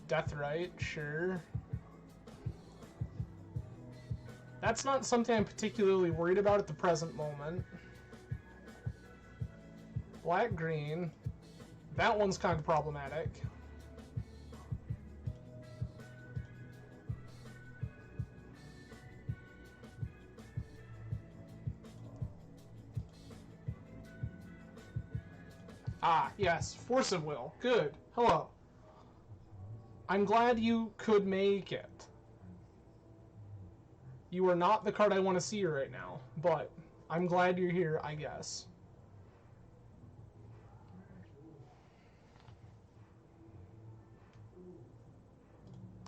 Deathrite, sure. That's not something I'm particularly worried about at the present moment. Black-green. That one's kind of problematic. Ah, yes. Force of Will. Good. Hello. I'm glad you could make it. You are not the card I want to see right now, but I'm glad you're here, I guess.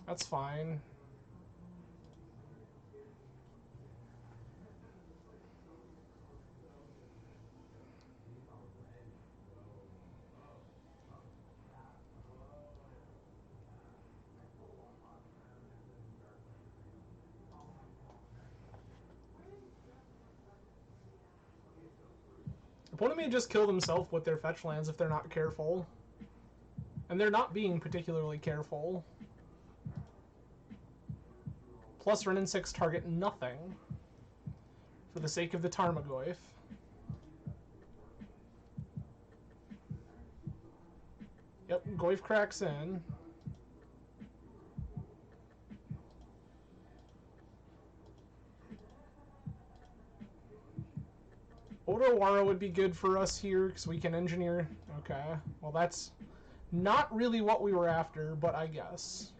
That's fine. Opponent may just kill themselves with their fetch lands if they're not careful. And they're not being particularly careful. Plus Renin 6 target nothing. For the sake of the Tarmogoyf. Yep, Goyf cracks in. Odawara would be good for us here, because we can engineer... Okay, well that's not really what we were after, but I guess.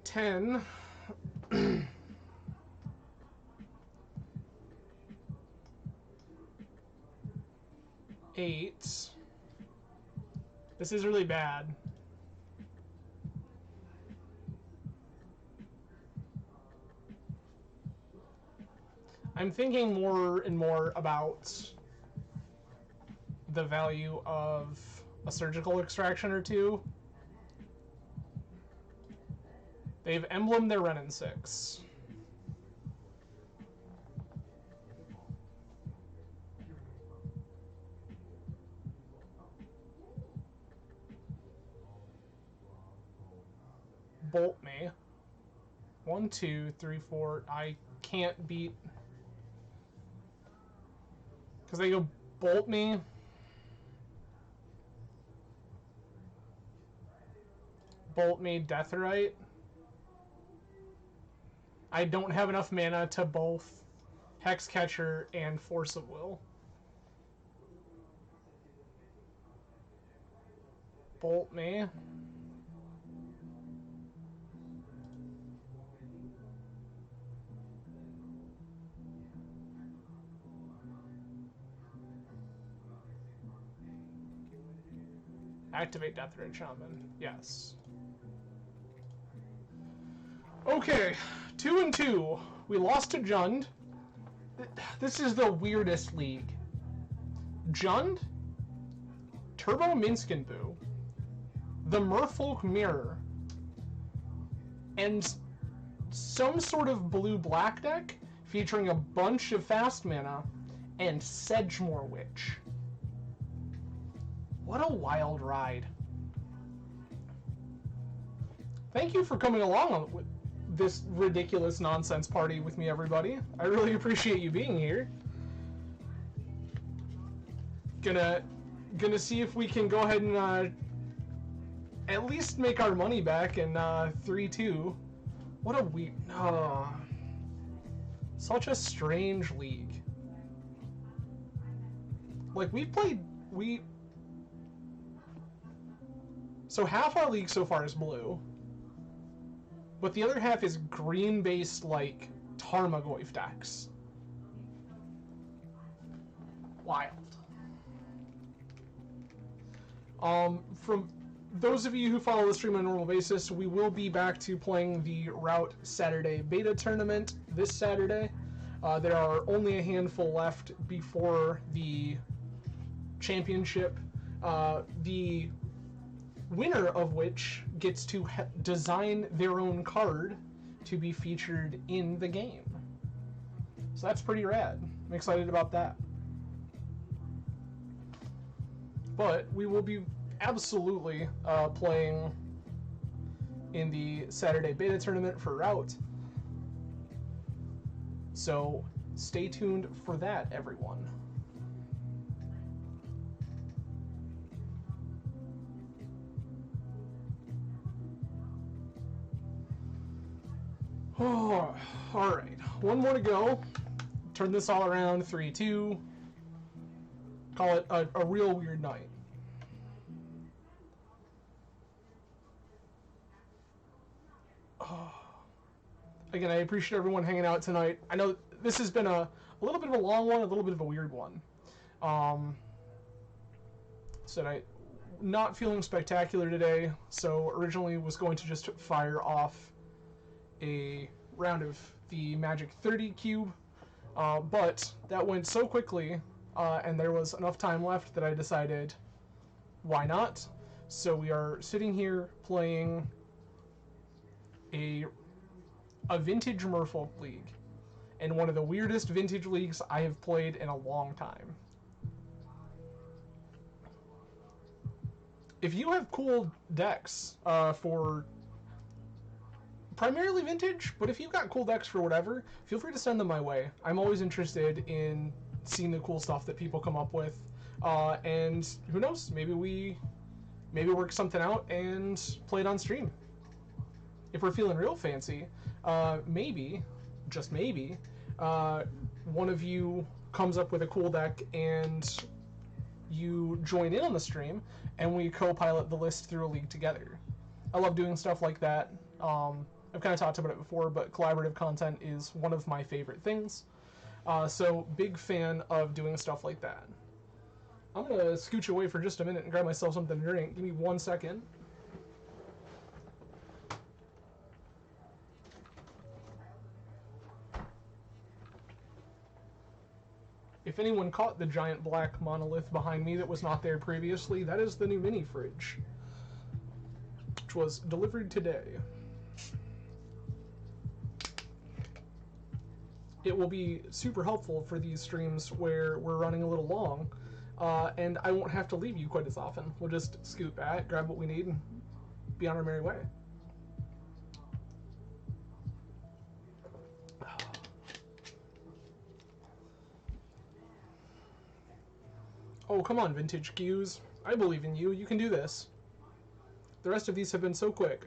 Ten. 8. This is really bad. I'm thinking more and more about the value of a surgical extraction or two. They've emblemed their Renin 6. Bolt me. 1, 2, 3, 4. I can't beat... Because they go bolt me. Bolt me, Deathrite. I don't have enough mana to both Hexcatcher and Force of Will. Bolt me. Activate Deathrite Shaman. Yes. Okay, 2 and 2. We lost to Jund. This is the weirdest league. Jund, Turbo Minskin Boo, the Merfolk Mirror, and some sort of blue-black deck featuring a bunch of fast mana and Sedgemoor Witch. What a wild ride. Thank you for coming along with this ridiculous nonsense party with me, everybody. I really appreciate you being here. Gonna see if we can go ahead and at least make our money back in 3-2. What a weird... such a strange league. Like, so half our league so far is blue, but the other half is green-based, like, Tarmogoyf decks. Wild. From those of you who follow the stream on a normal basis, we will be back to playing the Route Saturday beta tournament this Saturday. There are only a handful left before the championship. The winner of which gets to design their own card to be featured in the game. So that's pretty rad. I'm excited about that. But we will be absolutely playing in the Saturday beta tournament for Route. So stay tuned for that, everyone. Oh, all right. One more to go. Turn this all around. 3-2. Call it a real weird night. Oh. Again, I appreciate everyone hanging out tonight. I know this has been a little bit of a long one, a little bit of a weird one. Not feeling spectacular today, so originally was going to just fire off a round of the Magic 30 cube, but that went so quickly, and there was enough time left that I decided, why not? So we are sitting here playing a Vintage Merfolk League, and one of the weirdest Vintage Leagues I have played in a long time. If you have cool decks for primarily Vintage, but if you've got cool decks for whatever, feel free to send them my way. I'm always interested in seeing the cool stuff that people come up with, and who knows, maybe we work something out and play it on stream. If we're feeling real fancy, maybe, just maybe, one of you comes up with a cool deck and you join in on the stream and we co-pilot the list through a league together. I love doing stuff like that. I've kind of talked about it before, but collaborative content is one of my favorite things. So big fan of doing stuff like that. I'm going to scooch away for just a minute and grab myself something to drink. Give me 1 second. If anyone caught the giant black monolith behind me that was not there previously, that is the new mini fridge, which was delivered today. It will be super helpful for these streams where we're running a little long, and I won't have to leave you quite as often. We'll just scoot back, grab what we need, and be on our merry way. Oh, come on, Vintage Qs. I believe in you. You can do this. The rest of these have been so quick.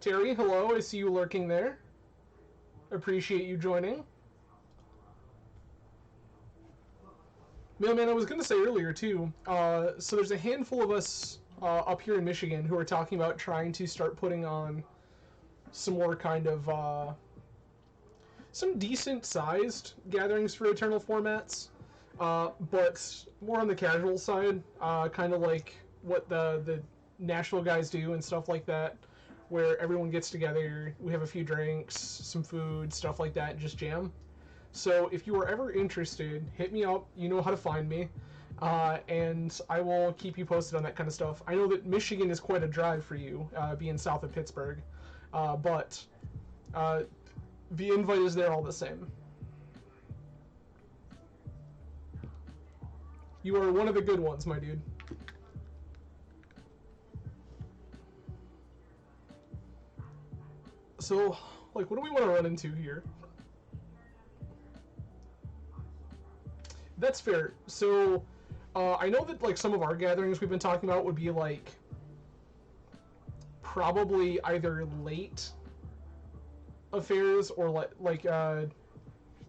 Terry, hello. I see you lurking there. Appreciate you joining. Man, I was going to say earlier, too, so there's a handful of us up here in Michigan who are talking about trying to start putting on some more kind of, some decent-sized gatherings for Eternal formats, but more on the casual side, kind of like what the Nashville guys do and stuff like that, where everyone gets together, we have a few drinks, some food, stuff like that, and just jam. So if you are ever interested, hit me up. You know how to find me. And I will keep you posted on that kind of stuff. I know that Michigan is quite a drive for you, being south of Pittsburgh, but the invite is there all the same. You are one of the good ones, my dude. So, like, what do we want to run into here? That's fair. So, I know that, like, some of our gatherings we've been talking about would be, like, probably either late affairs or, like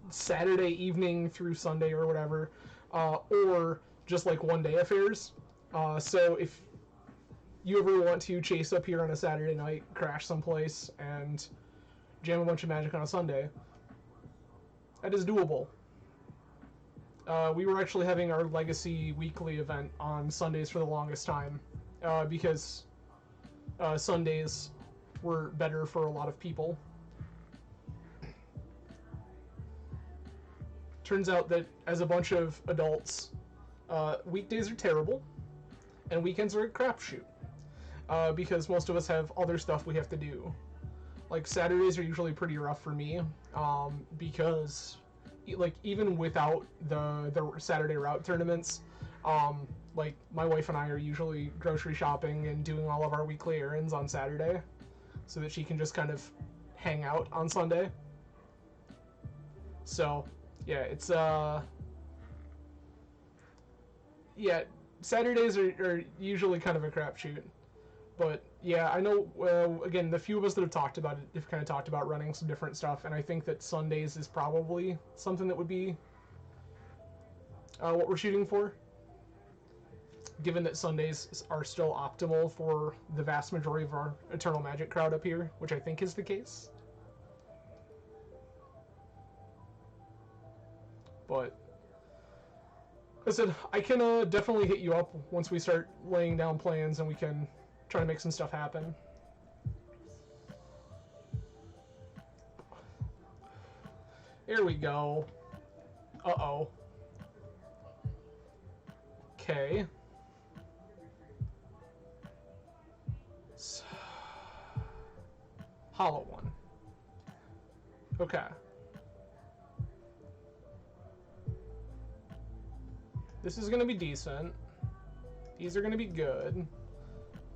Saturday evening through Sunday or whatever, or just, like, one-day affairs. So, if you ever want to chase up here on a Saturday night, crash someplace, and jam a bunch of Magic on a Sunday, that is doable. We were actually having our Legacy weekly event on Sundays for the longest time, because Sundays were better for a lot of people. Turns out that as a bunch of adults, weekdays are terrible, and weekends are a crapshoot, because most of us have other stuff we have to do. Like, Saturdays are usually pretty rough for me, because, like, even without the Saturday route tournaments, like, my wife and I are usually grocery shopping and doing all of our weekly errands on Saturday, so that she can just kind of hang out on Sunday. So, yeah, it's, yeah, Saturdays are usually kind of a crapshoot. But, yeah, I know, again, the few of us that have talked about it have kind of talked about running some different stuff, and I think that Sundays is probably something that would be what we're shooting for, given that Sundays are still optimal for the vast majority of our Eternal Magic crowd up here, which I think is the case. But, I said, I can definitely hit you up once we start laying down plans and we can try to make some stuff happen. There we go. Uh-oh. Okay. Hollow one. Okay. This is going to be decent. These are going to be good.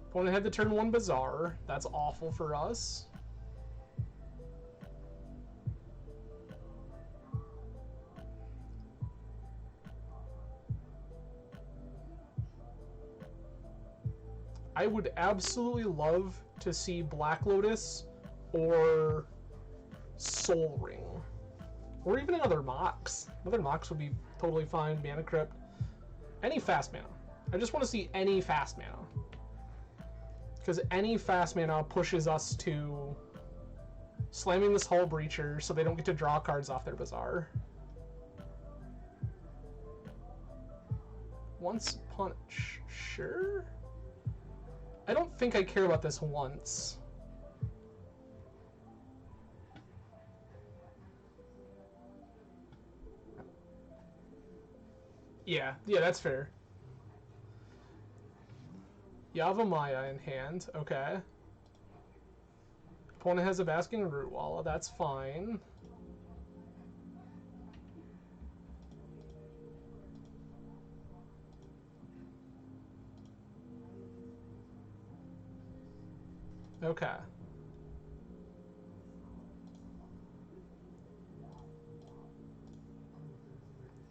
Opponent had to turn one Bazaar. That's awful for us. I would absolutely love to see Black Lotus or Soul Ring. Or even another Mox. Another Mox would be totally fine. Mana Crypt. Any fast mana. I just want to see any fast mana. Because any fast mana pushes us to slamming this Hull Breacher so they don't get to draw cards off their Bazaar. Once Punch. Sure? I don't think I care about this once. Yeah, that's fair. Yavimaya in hand, okay. Opponent has a Basking Rootwalla, that's fine. Okay.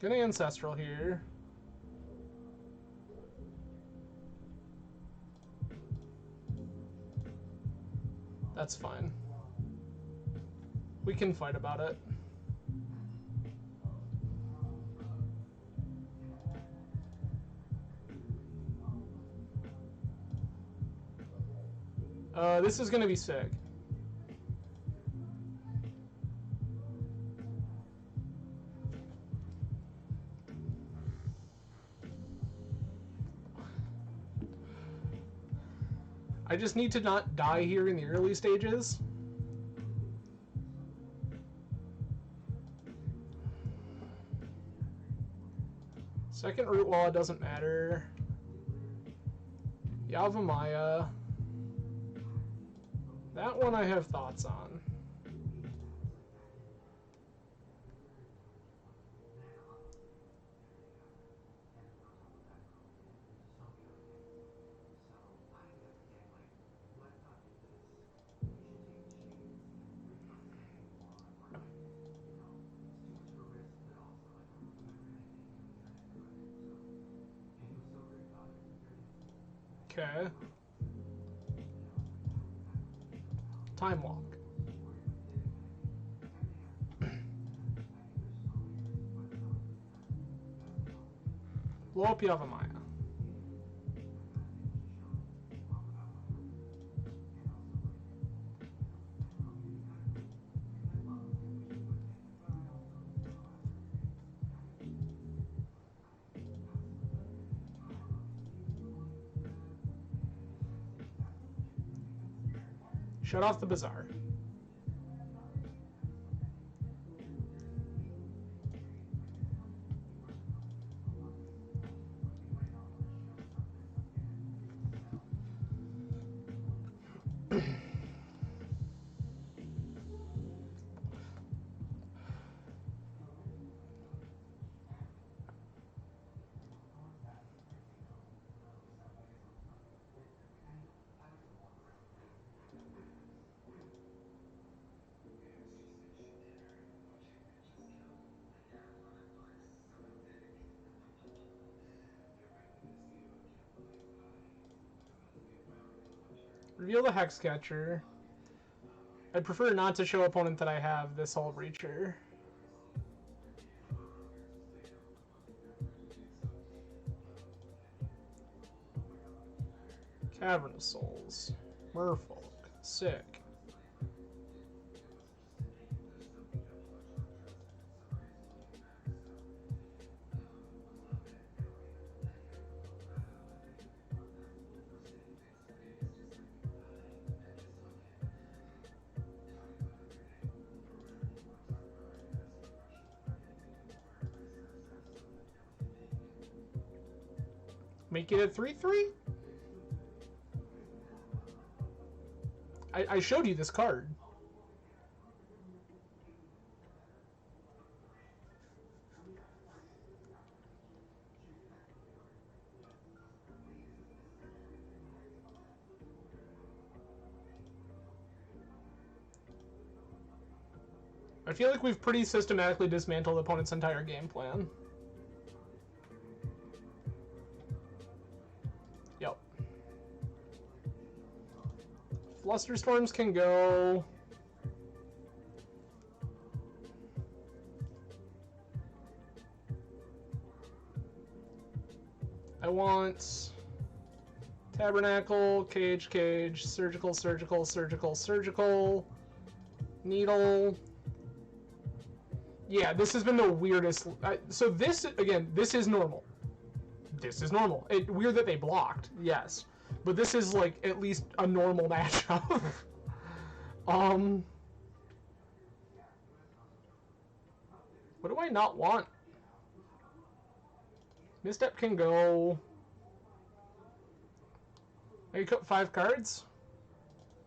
Get an Ancestral here. That's fine. We can fight about it. This is gonna be sick. I just need to not die here in the early stages. Second root wall doesn't matter. Yavimaya. That one I have thoughts on. Okay. Time walk. Blow up Yavimaya. Shut off the bazaar. Reveal the Hexcatcher. I'd prefer not to show opponent that I have this whole Breacher. Cavern of Souls. Merfolk. Sick. Make it a 3/3? I showed you this card. I feel like we've pretty systematically dismantled opponent's entire game plan. Yep. Flusterstorms can go. I want Tabernacle, Cage, Cage, Surgical, Surgical, Surgical, Surgical, Needle. Yeah, this has been the weirdest. So this, again, this is normal. This is normal. Weird that they blocked, yes. But this is, like, at least a normal matchup. What do I not want? Misstep can go. Maybe cut 5 cards?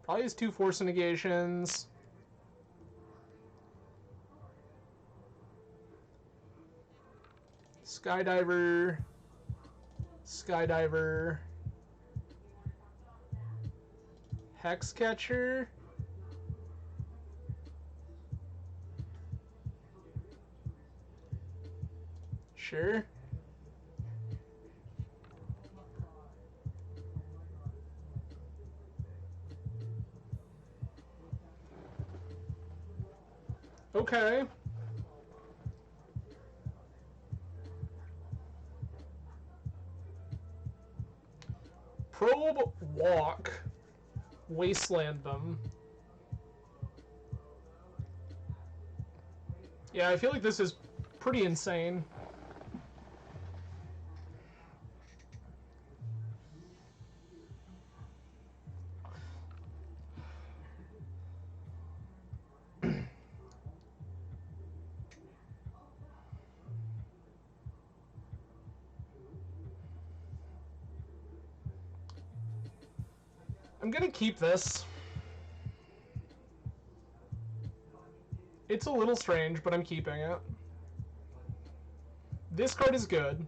Probably has 2 Force Negations. Skydiver. Skydiver. Hexcatcher. Sure. Okay. Probe, walk, wasteland them. Yeah, I feel like this is pretty insane. I'm gonna keep this. It's a little strange, but I'm keeping it. This card is good.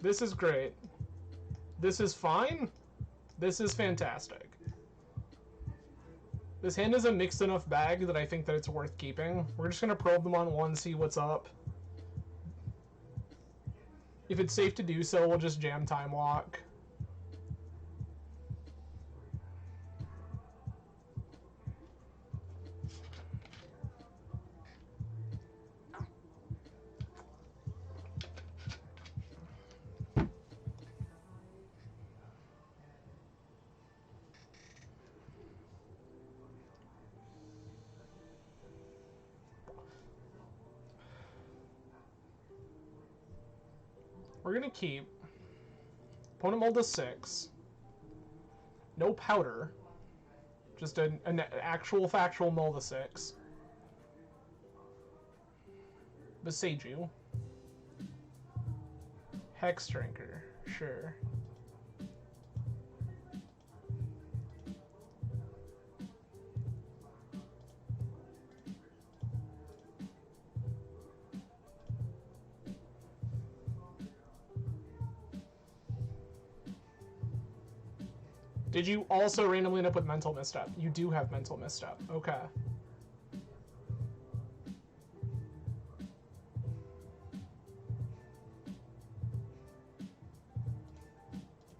This is great. This is fine. This is fantastic. This hand is a mixed enough bag that I think that it's worth keeping. We're just gonna probe them on one, see what's up. If it's safe to do so, we'll just jam Time Lock. We're gonna keep. Opponent mulled a 6. No powder. Just an actual factual mull to 6. Beseiju. Hex Drinker. Sure. Did you also randomly end up with Mental Misstep? You do have Mental Misstep. Okay.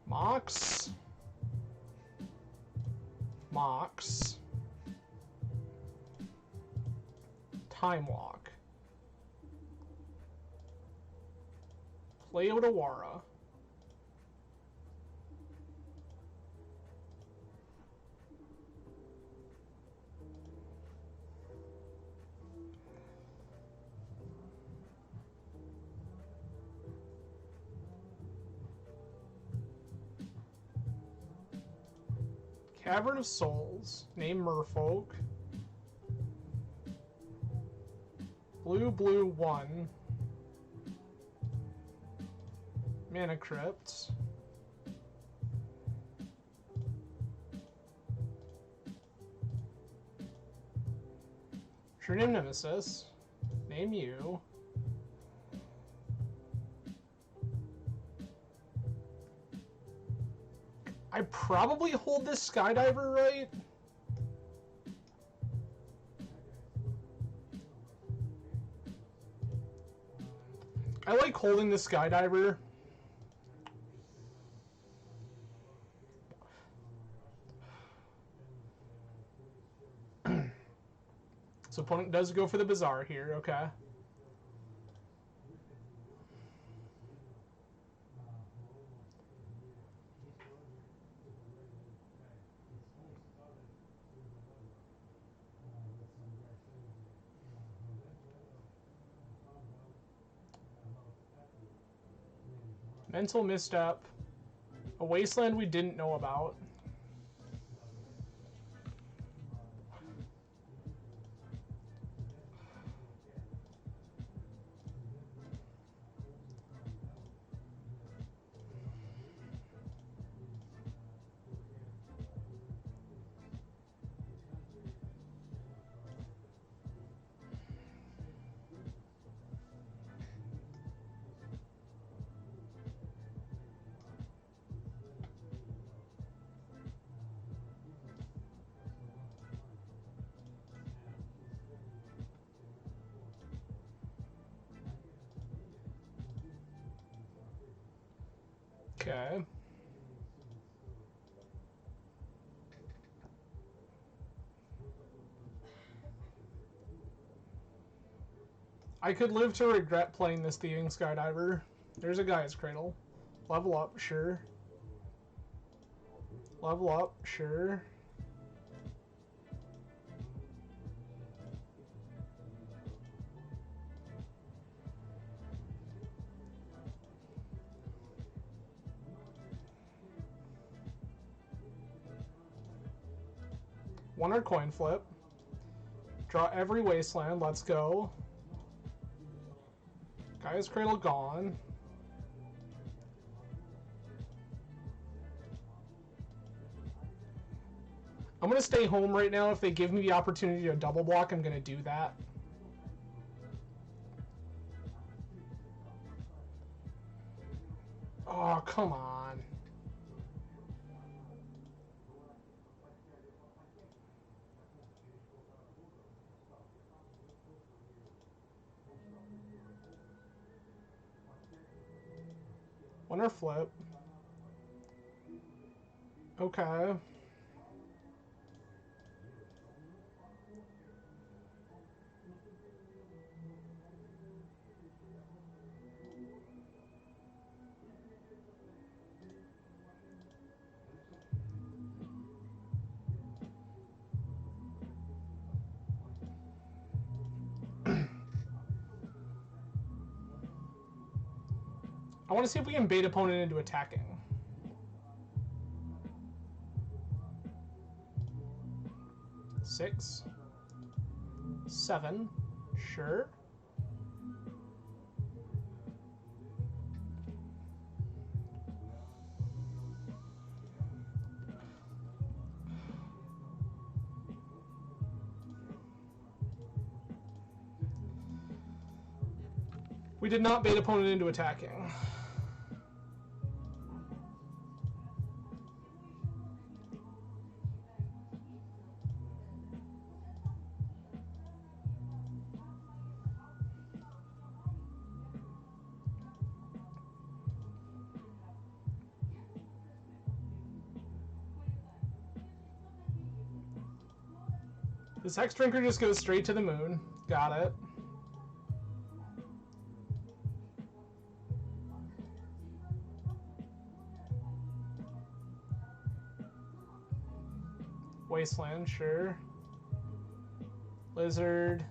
Mox. Mox. Time Lock. Play Odawara. Cavern of Souls. Name Merfolk. Blue, blue, 1. Mana Crypt. True Name Nemesis. Name you. I probably hold this Skydiver, right? I like holding the Skydiver. So opponent does go for the Bazaar here, okay. Mental Misstep. A Wasteland we didn't know about. Okay. I could live to regret playing this Thieving Skydiver. There's a Guy's Cradle. Level up, sure. Level up, sure. One or coin flip. Draw every Wasteland, let's go. Guy's Cradle gone. I'm gonna stay home right now. If they give me the opportunity to double block, I'm gonna do that. Oh, come on. Winner flip. Okay. I want to see if we can bait opponent into attacking. Six. 7. Sure. We did not bait opponent into attacking. This Hex Drinker just goes straight to the moon. Got it. Wasteland, sure. Lizard.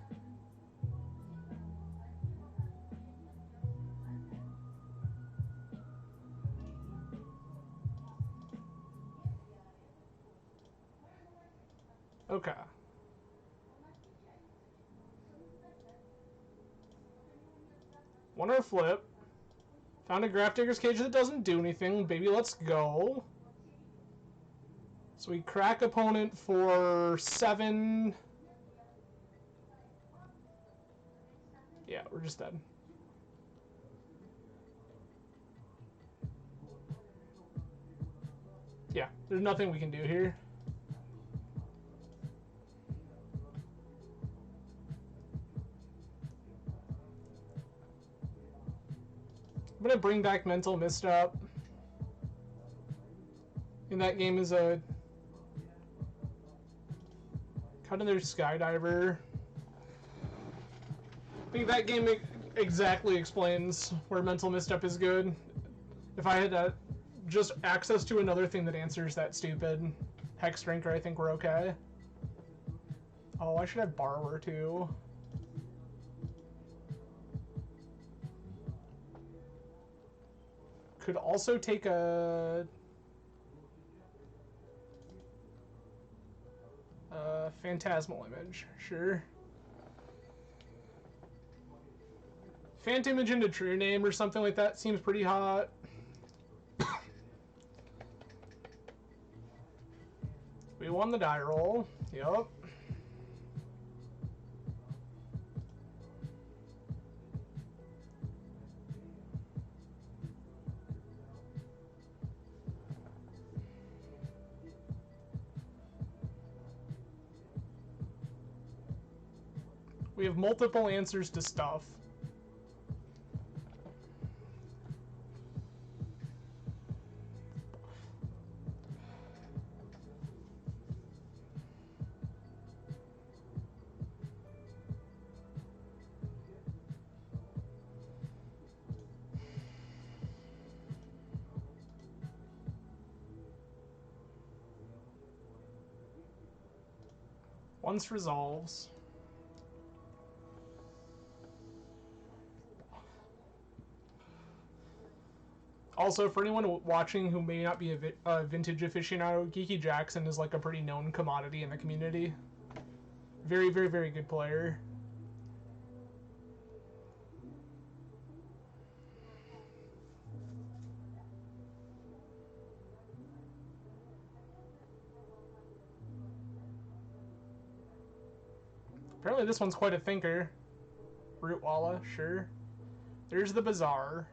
Okay. Winner flip. Found a Grafdigger's Cage that doesn't do anything. Baby, let's go. So we crack opponent for 7. Yeah, we're just dead. Yeah, there's nothing we can do here. I'm gonna bring back Mental Misstep. And that game is a cut another Skydiver. I think that game exactly explains where Mental Misstep is good. If I had just access to another thing that answers that stupid Hex Drinker, I think we're okay. Oh, I should have Borrower too. Could also take a Phantasmal Image, sure. Phantom Image into True Name or something like that seems pretty hot. We won the die roll. Yup. We have multiple answers to stuff. Once resolves. Also, for anyone watching who may not be a vintage aficionado, Geeky Jackson is like a pretty known commodity in the community. Very, very, very good player. Apparently this one's quite a thinker. Rootwalla, sure. There's the Bazaar.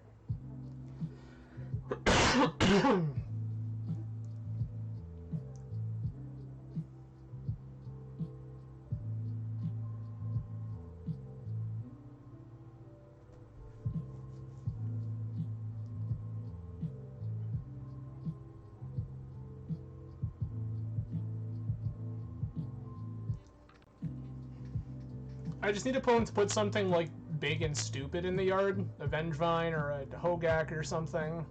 I just need opponents to put something like big and stupid in the yard, a Vengevine or a Hogak or something.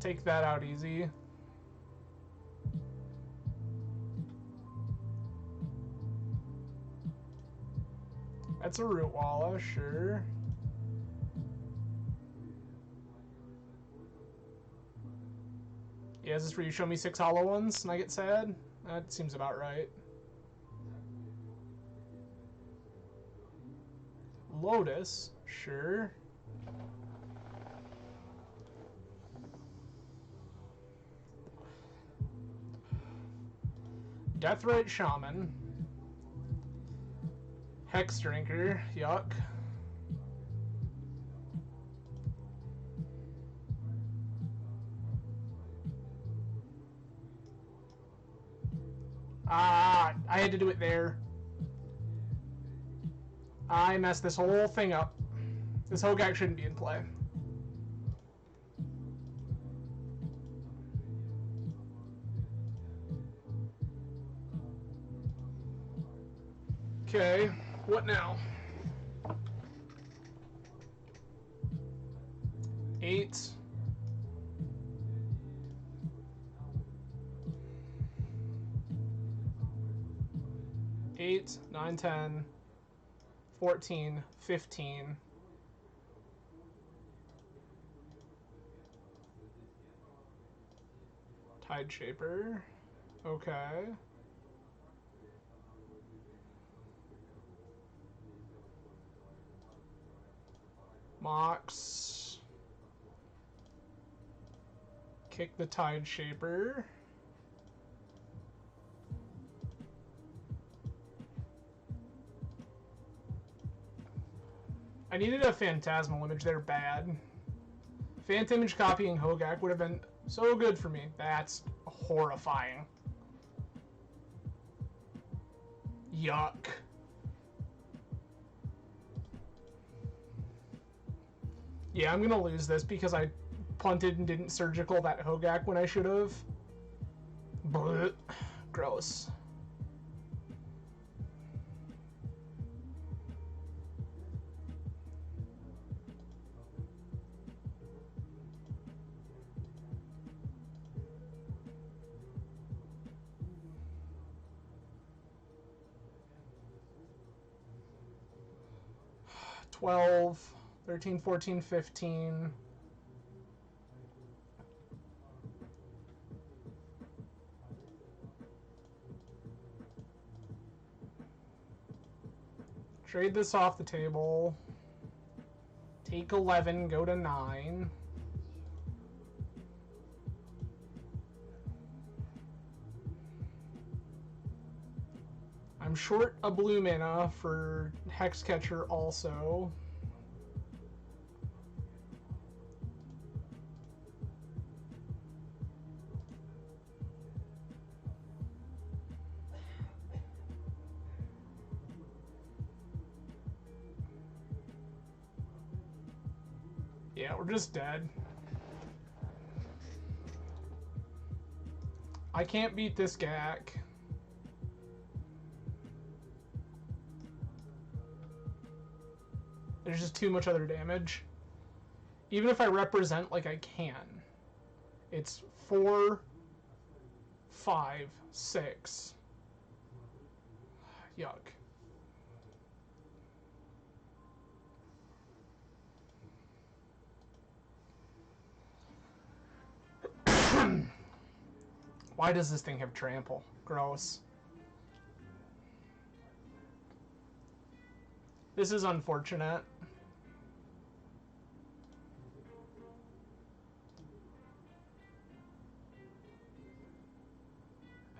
Take that out easy. That's a Rootwalla, sure. Yeah, is this where you show me 6 hollow ones and I get sad? That seems about right. Lotus, sure. Deathrite Shaman. Hex Drinker, yuck. Ah, I had to do it there. I messed this whole thing up. This Hogak shouldn't be in play. Okay, what now? 8. 8, 9, 10, 14, 15. Tide Shaper. Okay. Mox. Kick the Tide Shaper. I needed a Phantasmal Image. They're bad. Phantom Image copying Hogak would have been so good for me. That's horrifying. Yuck. Yeah, I'm gonna lose this because I punted and didn't surgical that Hogak when I should have. But gross. $12, 13, 14, 15. Trade this off the table. Take 11, go to 9. I'm short a blue mana for Hexcatcher also. Yeah, we're just dead. I can't beat this Gak. There's just too much other damage. Even if I represent like I can. It's 4, 5, 6. Yuck. Why does this thing have trample? Gross. This is unfortunate.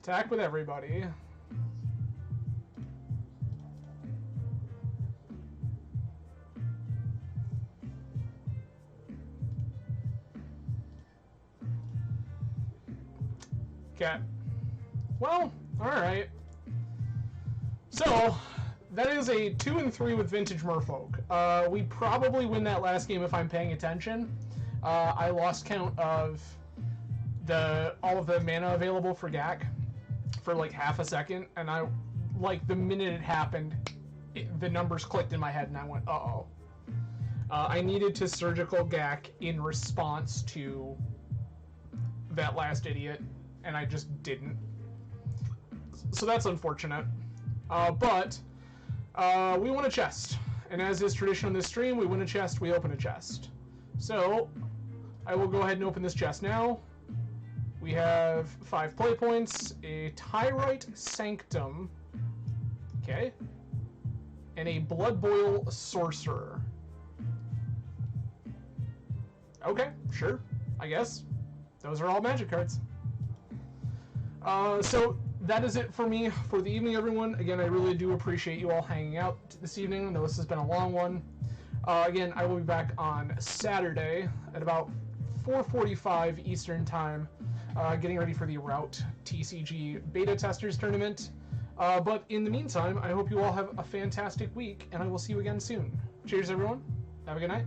Attack with everybody. Okay. Well, alright. So, that is a 2-3 with Vintage Merfolk. We probably win that last game if I'm paying attention. I lost count of all of the mana available for GAC for like half a second, and the minute it happened, the numbers clicked in my head, and I went, uh-oh. I needed to surgical GAC in response to that last idiot, and I just didn't. So that's unfortunate. But we won a chest, and as is tradition on this stream, we win a chest, we open a chest. So I will go ahead and open this chest now. We have 5 play points, a Tyrite Sanctum, okay, and a Blood Boil Sorcerer. Okay, sure, I guess. Those are all magic cards. So that is it for me for the evening, everyone. Again, I really do appreciate you all hanging out this evening. I know this has been a long one. Again, I will be back on Saturday at about 4:45 Eastern Time, getting ready for the Route TCG Beta Testers Tournament. But in the meantime, I hope you all have a fantastic week, and I will see you again soon. Cheers, everyone. Have a good night.